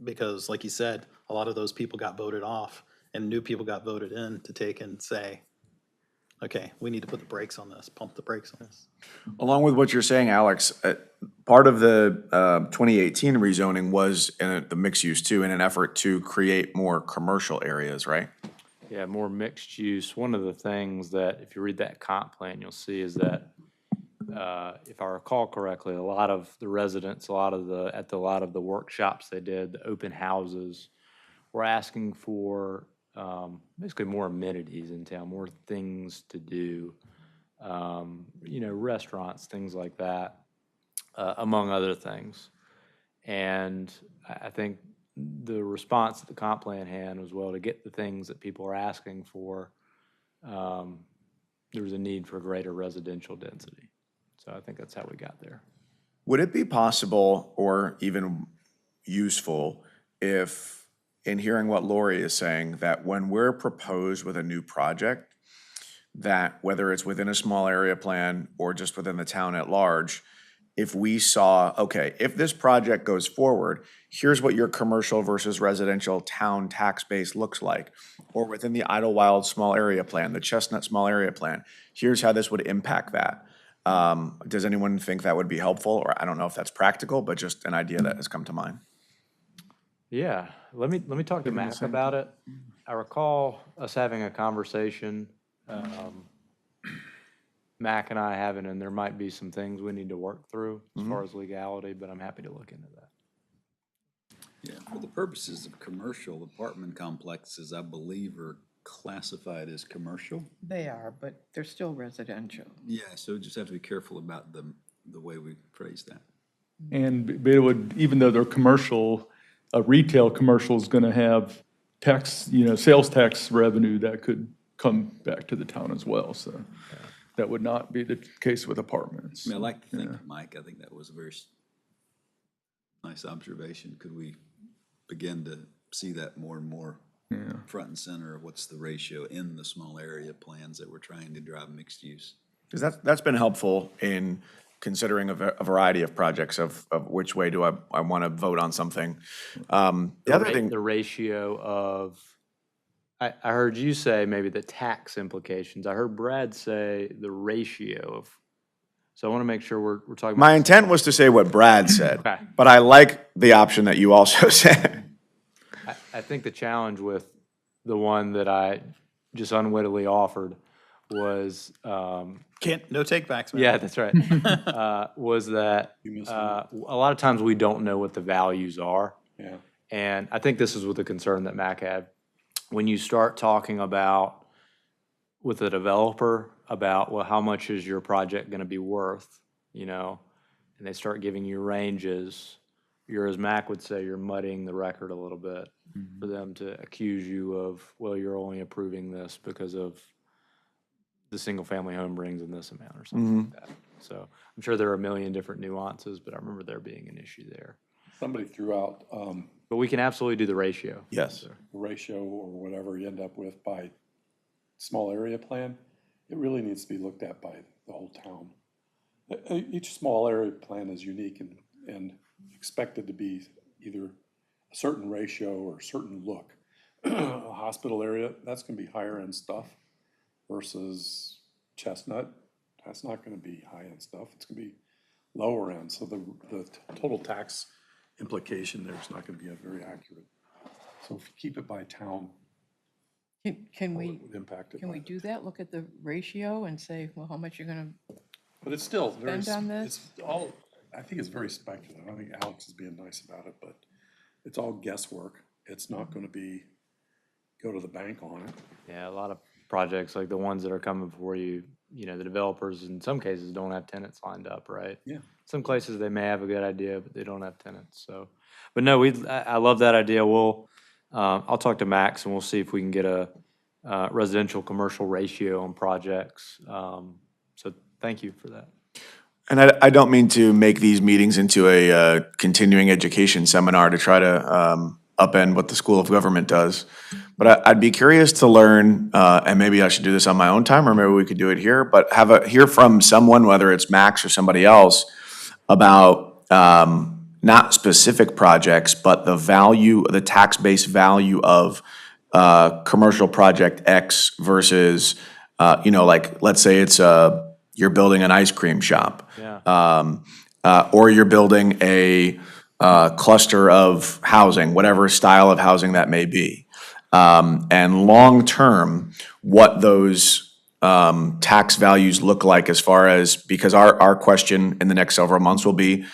because, like you said, a lot of those people got voted off and new people got voted in to take and say, okay, we need to put the brakes on this, pump the brakes on this. Along with what you're saying, Alex, part of the 2018 rezoning was in the mixed use too, in an effort to create more commercial areas, right? Yeah, more mixed use. One of the things that, if you read that comp plan, you'll see is that, if I recall correctly, a lot of the residents, at a lot of the workshops they did, the open houses, were asking for basically more amenities in town, more things to do, you know, restaurants, things like that, among other things. And I think the response that the comp plan had was, well, to get the things that people are asking for, there was a need for greater residential density. So I think that's how we got there. Would it be possible or even useful if, in hearing what Lori is saying, that when we're proposed with a new project, that whether it's within a small area plan or just within the town at large, if we saw, okay, if this project goes forward, here's what your commercial versus residential town tax base looks like. Or within the Idlewild Small Area Plan, the Chestnut Small Area Plan, here's how this would impact that. Does anyone think that would be helpful? Or I don't know if that's practical, but just an idea that has come to mind. Yeah, let me talk to Mac about it. I recall us having a conversation, Mac and I having, and there might be some things we need to work through as far as legality, but I'm happy to look into that. Yeah, for the purposes of commercial, apartment complexes, I believe, are classified as commercial. They are, but they're still residential. Yeah, so just have to be careful about the way we phrase that. And but it would, even though they're commercial, a retail commercial is gonna have tax, sales tax revenue that could come back to the town as well, so that would not be the case with apartments. I mean, I like to think, Mike, I think that was a very nice observation. Could we begin to see that more and more front and center? What's the ratio in the small area plans that we're trying to drive mixed use? Because that's been helpful in considering a variety of projects of which way do I want to vote on something. The other thing. The ratio of, I heard you say maybe the tax implications. I heard Brad say the ratio of, so I want to make sure we're talking. My intent was to say what Brad said, Okay. but I like the option that you also said. I think the challenge with the one that I just unwittingly offered was, No takebacks, man. yeah, that's right, was that a lot of times we don't know what the values are. Yeah. And I think this is with the concern that Mac had. When you start talking about, with a developer, about, well, how much is your project going to be worth, and they start giving you ranges, you're, as Mac would say, you're muddying the record a little bit for them to accuse you of, well, you're only approving this because of the single-family home brings in this amount or something like that. So I'm sure there are a million different nuances, but I remember there being an issue there. Somebody threw out But we can absolutely do the ratio. Yes. the ratio or whatever you end up with by small area plan. It really needs to be looked at by the whole town. Each small area plan is unique and expected to be either a certain ratio or a certain look. A hospital area, that's gonna be higher end stuff versus Chestnut, that's not gonna be high end stuff, it's gonna be lower end. So the total tax implication there is not gonna be very accurate. So if you keep it by town, Can it we, would impact it. can we do that? Look at the ratio and say, well, how much you're gonna, But it's still very, spend on this? it's all, I think it's very speculative. I think Alex is being nice about it, but it's all guesswork. It's not gonna be, go to the bank on it. Yeah, a lot of projects, like the ones that are coming before you, the developers in some cases don't have tenants lined up, right? Yeah. Some places they may have a good idea, but they don't have tenants, so. But no, I love that idea. I'll talk to Max and we'll see if we can get a residential commercial ratio on projects. So thank you for that. And I don't mean to make these meetings into a continuing education seminar to try to upend what the School of Government does. But I'd be curious to learn, and maybe I should do this on my own time, or maybe we could do it here, but hear from someone, whether it's Max or somebody else, about not specific projects, but the tax base value of commercial project X versus, like, let's say it's you're building an ice cream shop. Yeah. Or you're building a cluster of housing, whatever style of housing that may be. And long-term, what those tax values look like as far as, because our question in the next several months will be,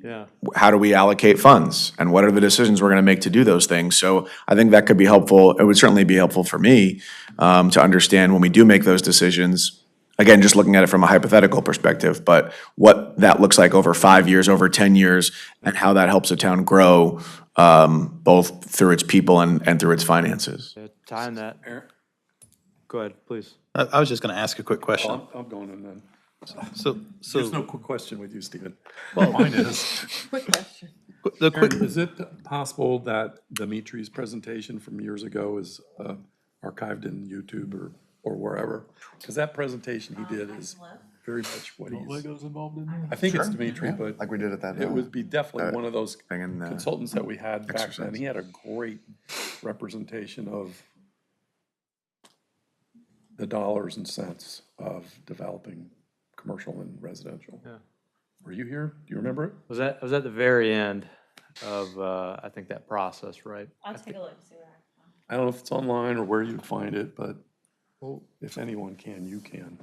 Yeah. how do we allocate funds? And what are the decisions we're gonna make to do those things? So I think that could be helpful. It would certainly be helpful for me to understand when we do make those decisions, again, just looking at it from a hypothetical perspective, but what that looks like over 5 years, over 10 years, and how that helps a town grow, both through its people and through its finances. Yeah, time that. Aaron? Go ahead, please. I was just going to ask a quick question. I'm going and then. So, There's no so quick question with you, Stephen. Well- Mine is, Quick question. the quick, Aaron, is it possible that Dimitri's presentation from years ago is archived in YouTube or wherever? Because that presentation he did is very much what he's, involved in there? I think it's Dimitri, but Like we did at that, it would be definitely one of those thing in the consultants that we had back then. exercise. He had a great representation of the dollars and cents of developing commercial and residential. Yeah. Were you here? Do you remember it? I was at the very end of, I think that process, right? I'll take a look and see what I can find. I don't know if it's online or where you'd find it, but if anyone can, you can.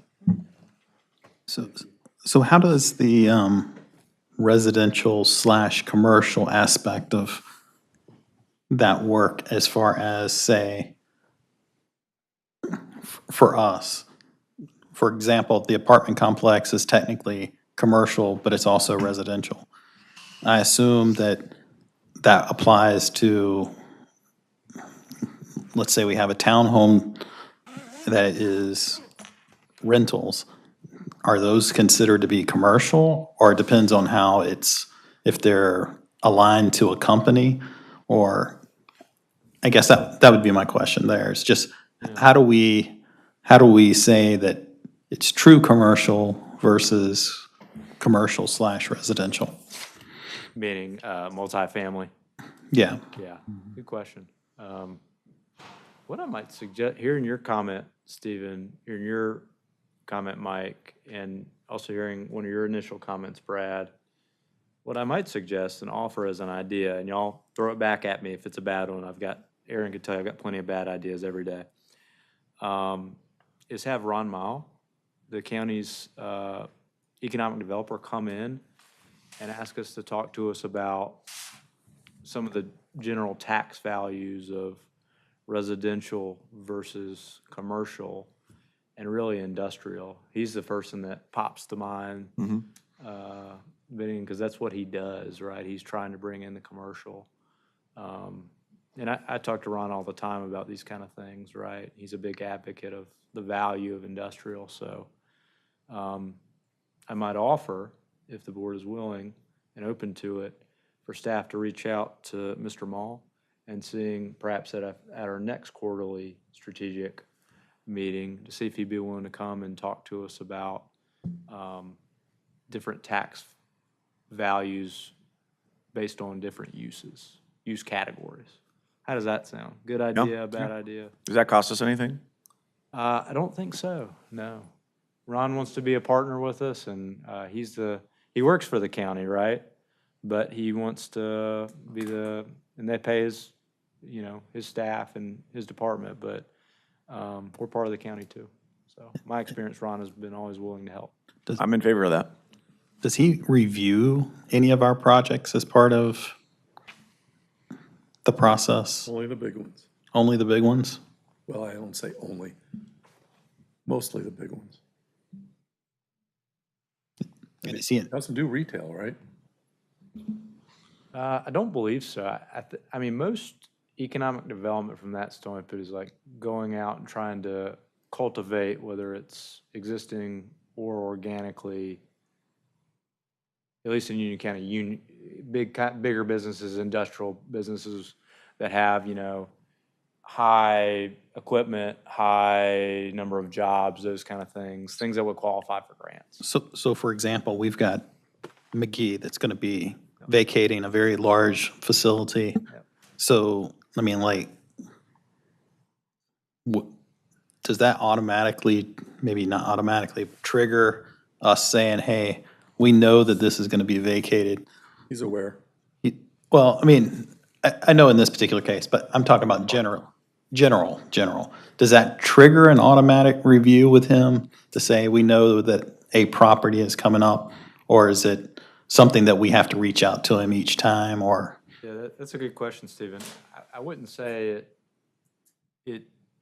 so how does the residential / commercial aspect of that work as far as, say, for us? For example, the apartment complex is technically commercial, but it's also residential. I assume that that applies to, let's say we have a townhome that is rentals. Are those considered to be commercial, or it depends on how it's, if they're aligned to a company? Or, I guess that would be my question there. It's just, how do we say that it's true commercial versus commercial / residential? Meaning, multifamily. Yeah. Yeah, good question. What I might suggest, hearing your comment, Stephen, hearing your comment, Mike, and also hearing one of your initial comments, Brad, what I might suggest and offer as an idea, and y'all throw it back at me if it's a bad one. Aaron could tell you I've got plenty of bad ideas every day. Is have Ron Mile, the county's economic developer, come in and ask us to talk to us about some of the general tax values of residential versus commercial and really industrial. He's the person that pops to mind, because that's what he does, right? He's trying to bring in the commercial. And I talk to Ron all the time about these kind of things, right? He's a big advocate of the value of industrial. So I might offer, if the board is willing and open to it, for staff to reach out to Mr. Mall and seeing perhaps at our next quarterly strategic meeting to see if he'd be willing to come and talk to us about different tax values based on different use categories. How does that sound? Good idea, bad idea? Does that cost us anything? I don't think so, no. Ron wants to be a partner with us, and he works for the county, right? But he wants to be and they pay his staff and his department, but we're part of the county too. So my experience, Ron has been always willing to help. I'm in favor of that. Does he review any of our projects as part of the process? Only the big ones. Only the big ones? Well, I don't say only. Mostly the big ones. And is he, Doesn't do retail, right? I don't believe so. I mean, most economic development from that standpoint is like going out and trying to cultivate, whether it's existing or organically, at least in Union County, bigger businesses, industrial businesses that have, high equipment, high number of jobs, those kind of things that would qualify for grants. so for example, we've got McGee that's gonna be vacating a very large facility. So, I mean, does that automatically, maybe not automatically, trigger us saying, hey, we know that this is gonna be vacated? He's aware. Well, I mean, I know in this particular case, but I'm talking about general. Does that trigger an automatic review with him to say, we know that a property is coming up? Or is it something that we have to reach out to him each time, or? Yeah, that's a good question, Stephen. I wouldn't say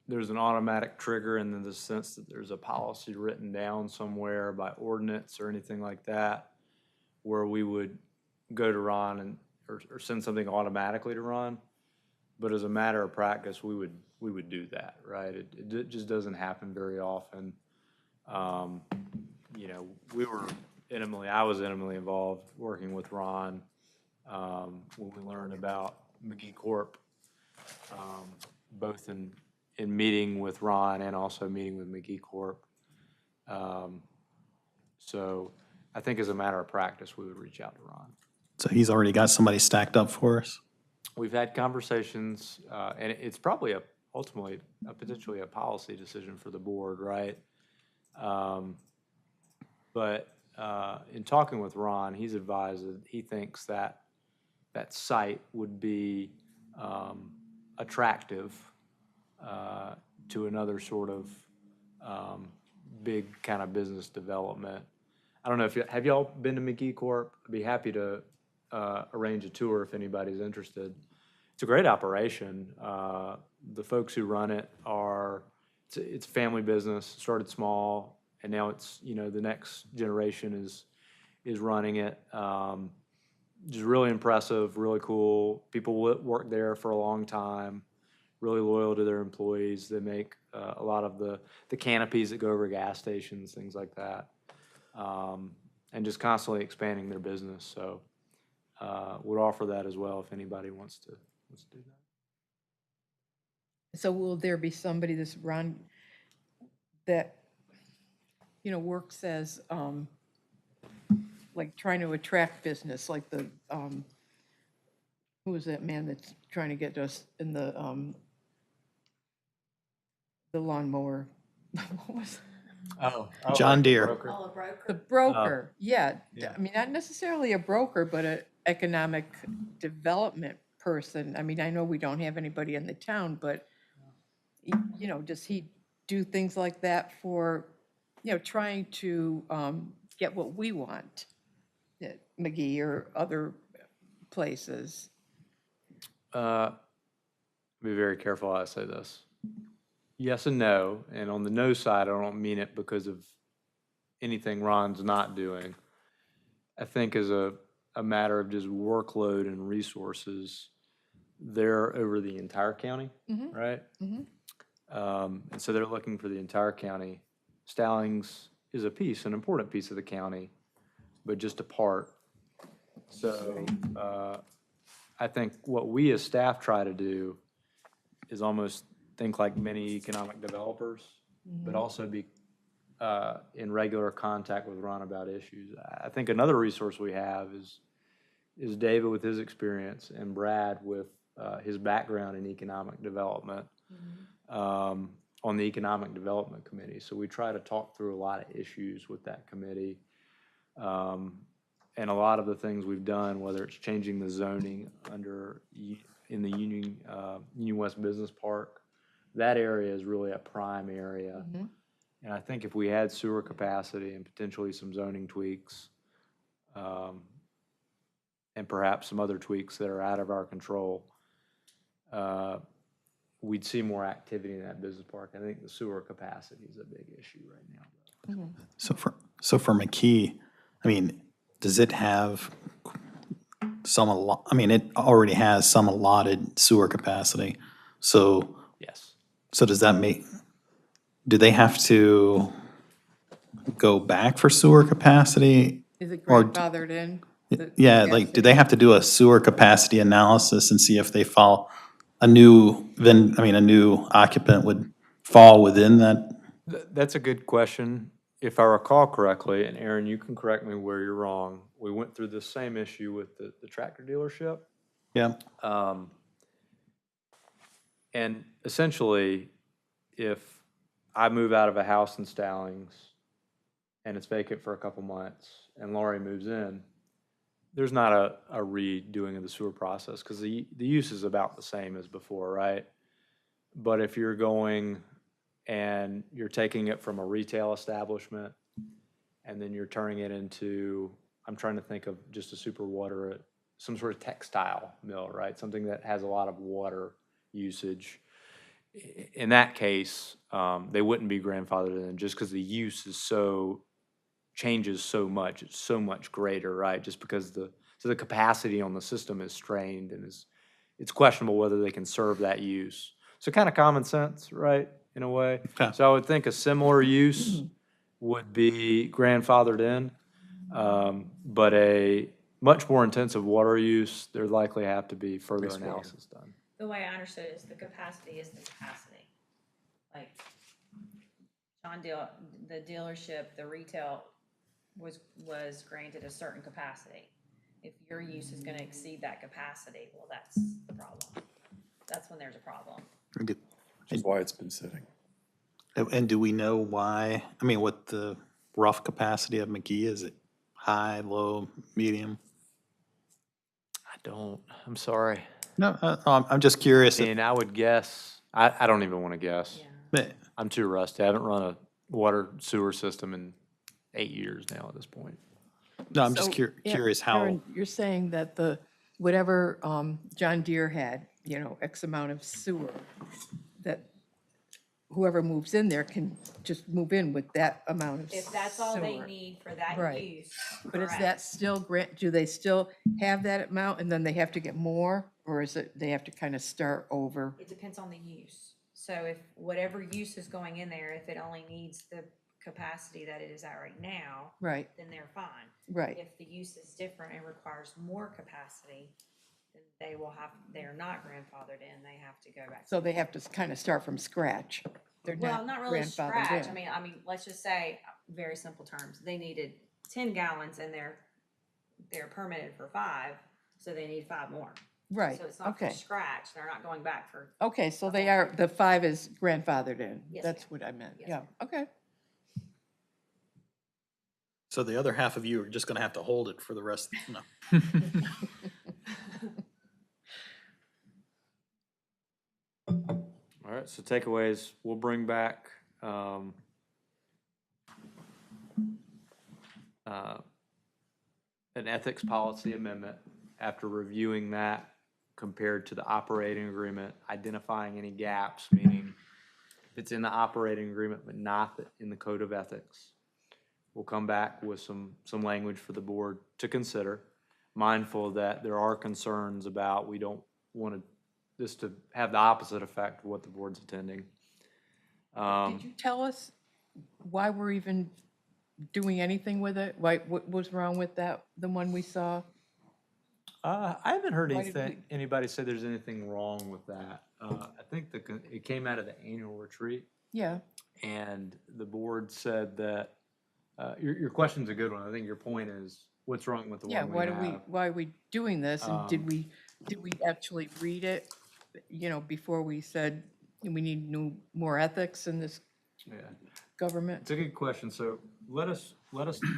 there's an automatic trigger in the sense that there's a policy written down somewhere by ordinance or anything like that, where we would go to Ron or send something automatically to Ron. But as a matter of practice, we would do that, right? It just doesn't happen very often. I was intimately involved working with Ron, when we learned about McGee Corp. Both in meeting with Ron and also meeting with McGee Corp. So I think as a matter of practice, we would reach out to Ron. So he's already got somebody stacked up for us? We've had conversations, and it's probably ultimately, potentially a policy decision for the board, right? But in talking with Ron, he's advised that he thinks that that site would be attractive to another sort of big kind of business development. I don't know have y'all been to McGee Corp? I'd be happy to arrange a tour if anybody's interested. It's a great operation. The folks who run it it's a family business, started small, and now it's, the next generation is running it. Just really impressive, really cool. People work there for a long time, really loyal to their employees. They make a lot of the canopies that go over gas stations, things like that, and just constantly expanding their business. So would offer that as well if anybody wants to do that. So will there be somebody that's run, that, works as, like trying to attract business, like who was that man that's trying to get us in the lawnmower? What was John Deere. the broker? Yeah, I mean, not necessarily a broker, but an economic development person. I mean, I know we don't have anybody in the town, but, does he do things like that for, trying to get what we want at McGee or other places? Be very careful how I say this. Yes and no, and on the no side, I don't mean it because of anything Ron's not doing. I think as a matter of just workload and resources, they're over the entire county, right? And so they're looking for the entire county. Stallings is an important piece of the county, but just a part. So I think what we as staff try to do is almost think like many economic developers, but also be in regular contact with Ron about issues. I think another resource we have is David with his experience and Brad with his background in economic development on the Economic Development Committee. So we try to talk through a lot of issues with that committee. And a lot of the things we've done, whether it's changing the zoning in the Union West Business Park, that area is really a prime area. And I think if we had sewer capacity and potentially some zoning tweaks, and perhaps some other tweaks that are out of our control, we'd see more activity in that business park. I think the sewer capacity is a big issue right now. So for McKee, I mean, does it have it already has some allotted sewer capacity. So, Yes. so does that do they have to go back for sewer capacity? Is it Or- grandfathered in? Yeah, like, do they have to do a sewer capacity analysis and see if they fall, a new occupant would fall within that? That's a good question. If I recall correctly, and Aaron, you can correct me where you're wrong, we went through the same issue with the tractor dealership. Yeah, And essentially, if I move out of a house in Stallings and it's vacant for a couple months and Laurie moves in, there's not a redoing of the sewer process because the use is about the same as before, right? But if you're going and you're taking it from a retail establishment and then you're turning it into, I'm trying to think of just a super water, some sort of textile mill, right? Something that has a lot of water usage. In that case, they wouldn't be grandfathered in just because the use is changes so much. It's so much greater, right? Just because the capacity on the system is strained and it's questionable whether they can serve that use. So kind of common sense, right? In a way. Okay. So I would think a similar use would be grandfathered in. But a much more intensive water use, there'd likely have to be further analysis done. The way I understood it is the capacity is the capacity. Like, the dealership, the retail was granted a certain capacity. If your use is gonna exceed that capacity, well, that's the problem. That's when there's a problem. Which is why it's been sitting. And do we know why, I mean, what the rough capacity of McGee is? It high, low, medium? I don't, I'm sorry. No, I'm just curious. I mean, I would guess, I don't even want to guess. Yeah. I'm too rusty. I haven't run a water sewer system in 8 years now at this point. No, I'm just So, curious how, Aaron, you're saying that whatever John Deere had, X amount of sewer, that whoever moves in there can just move in with that amount of sewer. If that's all they need for that Right. use. But is correct. that still do they still have that amount and then they have to get more? Or is it, they have to kind of start over? It depends on the use. So if whatever use is going in there, if it only needs the capacity that it is at right now, Right, then they're fine. right. If the use is different and requires more capacity, then they're not grandfathered in, they have to go back. So they have to kind of start from scratch. They're Well, not really grandfathered scratch. in. I mean, let's just say, very simple terms, they needed 10 gallons and they're permitted for 5, so they need 5 more. Right, So it's not okay. from scratch. They're not going back for, Okay, so they are, the 5 is grandfathered in. Yes, That's ma'am. what I meant. Yes, Yeah, ma'am. okay. so the other half of you are just gonna have to hold it for the rest, no. All right, so takeaways, we'll bring back an ethics policy amendment after reviewing that compared to the operating agreement, identifying any gaps, meaning if it's in the operating agreement but not in the code of ethics. We'll come back with some language for the board to consider, mindful that there are concerns about, we don't want this to have the opposite effect of what the board's intending. Did you tell us why we're even doing anything with it? Why, what was wrong with that, the one we saw? I haven't heard Why did anybody say there's anything wrong with that. I think it came out of the annual retreat, Yeah, and the board said that, your question's a good one. I think your point is, what's wrong with the yeah, one we have? why are we doing this? And did we actually read it, before we said we need more ethics in this Yeah. government? It's a good question. So let us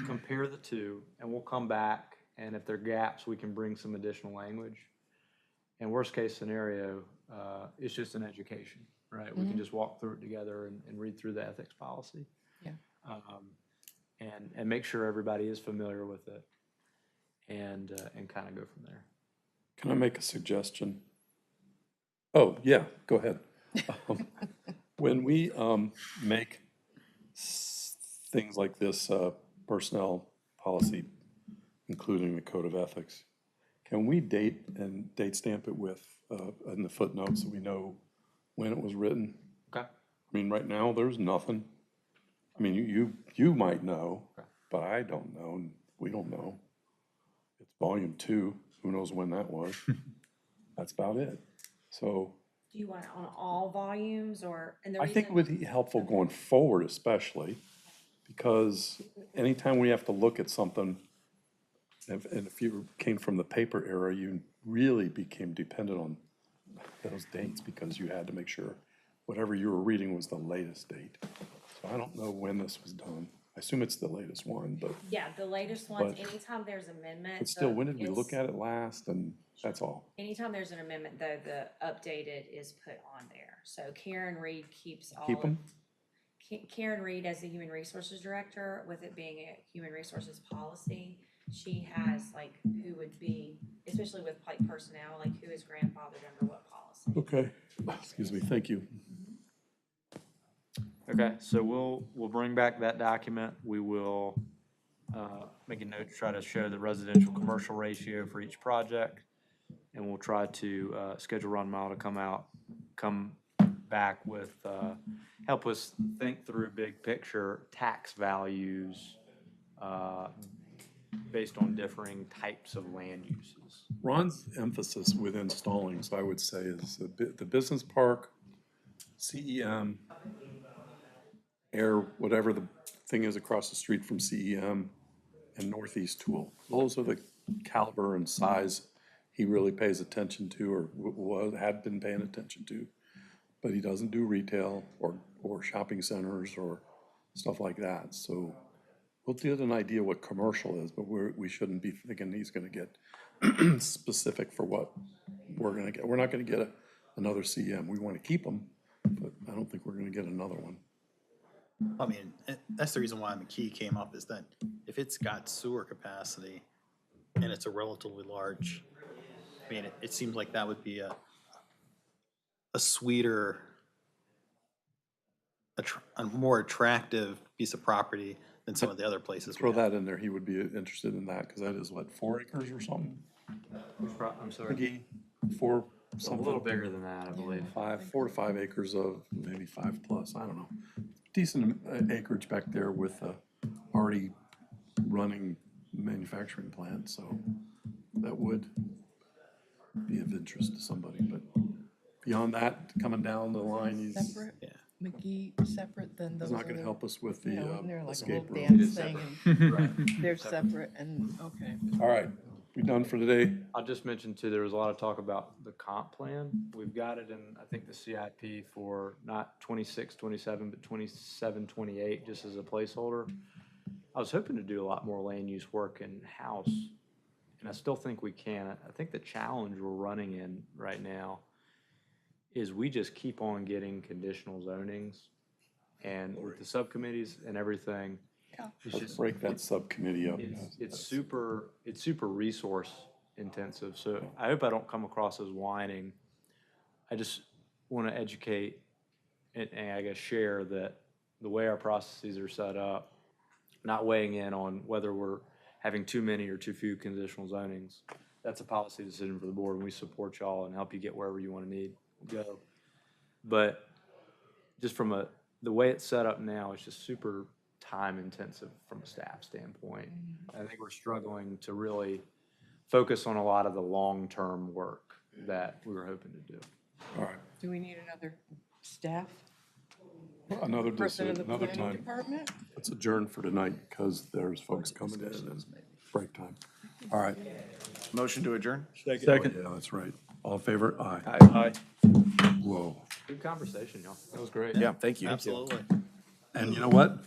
compare the two, and we'll come back, and if there are gaps, we can bring some additional language. And worst case scenario, it's just an education, right? We can just walk through it together and read through the ethics policy. Yeah. And make sure everybody is familiar with it, and kind of go from there. Can I make a suggestion? Oh, yeah, go ahead. When we make things like this personnel policy, including the code of ethics, can we date stamp it with, in the footnotes, so we know when it was written? Okay. I mean, right now, there's nothing. I mean, you might know, but I don't know, and we don't know. It's volume 2, who knows when that was? That's about it. So do you want it on all volumes or, and the I think it reason, would be helpful going forward especially, because anytime we have to look at something, and if you came from the paper era, you really became dependent on those dates because you had to make sure whatever you were reading was the latest date. So I don't know when this was done. I assume it's the latest one, but yeah, the latest ones, But- anytime there's amendment. but still, when did we look at it last? And that's all. Anytime there's an amendment, though, the updated is put on there. So Karen Reed keeps all. Keep them? Karen Reed, as the Human Resources Director, with it being a Human Resources policy, she has like who would be, especially with like personnel, like who is grandfathered under what policy. Okay. Excuse me, thank you. Okay, so we'll bring back that document. We will make a note to try to show the residential commercial ratio for each project. And we'll try to schedule Ron Mile to come back with help us think through big picture tax values based on differing types of land uses. Ron's emphasis within Stallings, I would say, is the business park, CEM, whatever the thing is across the street from CEM, and Northeast Tool. Those are the caliber and size he really pays attention to, or had been paying attention to. But he doesn't do retail or shopping centers or stuff like that. So we'll get an idea what commercial is, but we shouldn't be thinking he's gonna get specific for what we're gonna get. We're not gonna get another CM. We wanna keep them, but I don't think we're gonna get another one. I mean, that's the reason why McKee came up, is that if it's got sewer capacity and it's a relatively large, I mean, it seems like that would be a sweeter, a more attractive piece of property than some of the other places. we Throw have. that in there. He would be interested in that, because that is what, 4 acres or something? I'm sorry. McGee, 4, It's a something. little bigger than that, I believe. 4 to 5 acres of, maybe 5 plus, I don't know. Decent acreage back there with a already running manufacturing plant, so that would be of interest to somebody, but beyond that, coming down the line, he's Separate, Yeah. McGee, separate than those not gonna other- help us with the Yeah, wasn't there like a escape little room. dance thing and they're separate and, okay. All right, we done for today? I'll just mention too, there was a lot of talk about the comp plan. We've got it in, I think, the CIP for not 26, 27, but 27, 28, just as a placeholder. I was hoping to do a lot more land use work in-house, and I still think we can. I think the challenge we're running in right now is we just keep on getting conditional zonings, and with the subcommittees and everything, it's Let's just, break that subcommittee up. it's super resource intensive, so I hope I don't come across as whining. I just want to educate and I guess share that the way our processes are set up, not weighing in on whether we're having too many or too few conditional zonings, that's a policy decision for the board, and we support y'all and help you get wherever you want to go. But just from the way it's set up now, it's just super time intensive from a staff standpoint. I think we're struggling to really focus on a lot of the long-term work that we were hoping to do. All right, Do we need another staff another person in the another planning time. department? Let's adjourn for tonight, because there's folks coming in and break time. All right. Motion to adjourn? Second. Yeah, that's right. All in favor? Aye. Aye. Whoa. Good conversation, y'all. That was great. Yeah, thank you. Absolutely. And you know what?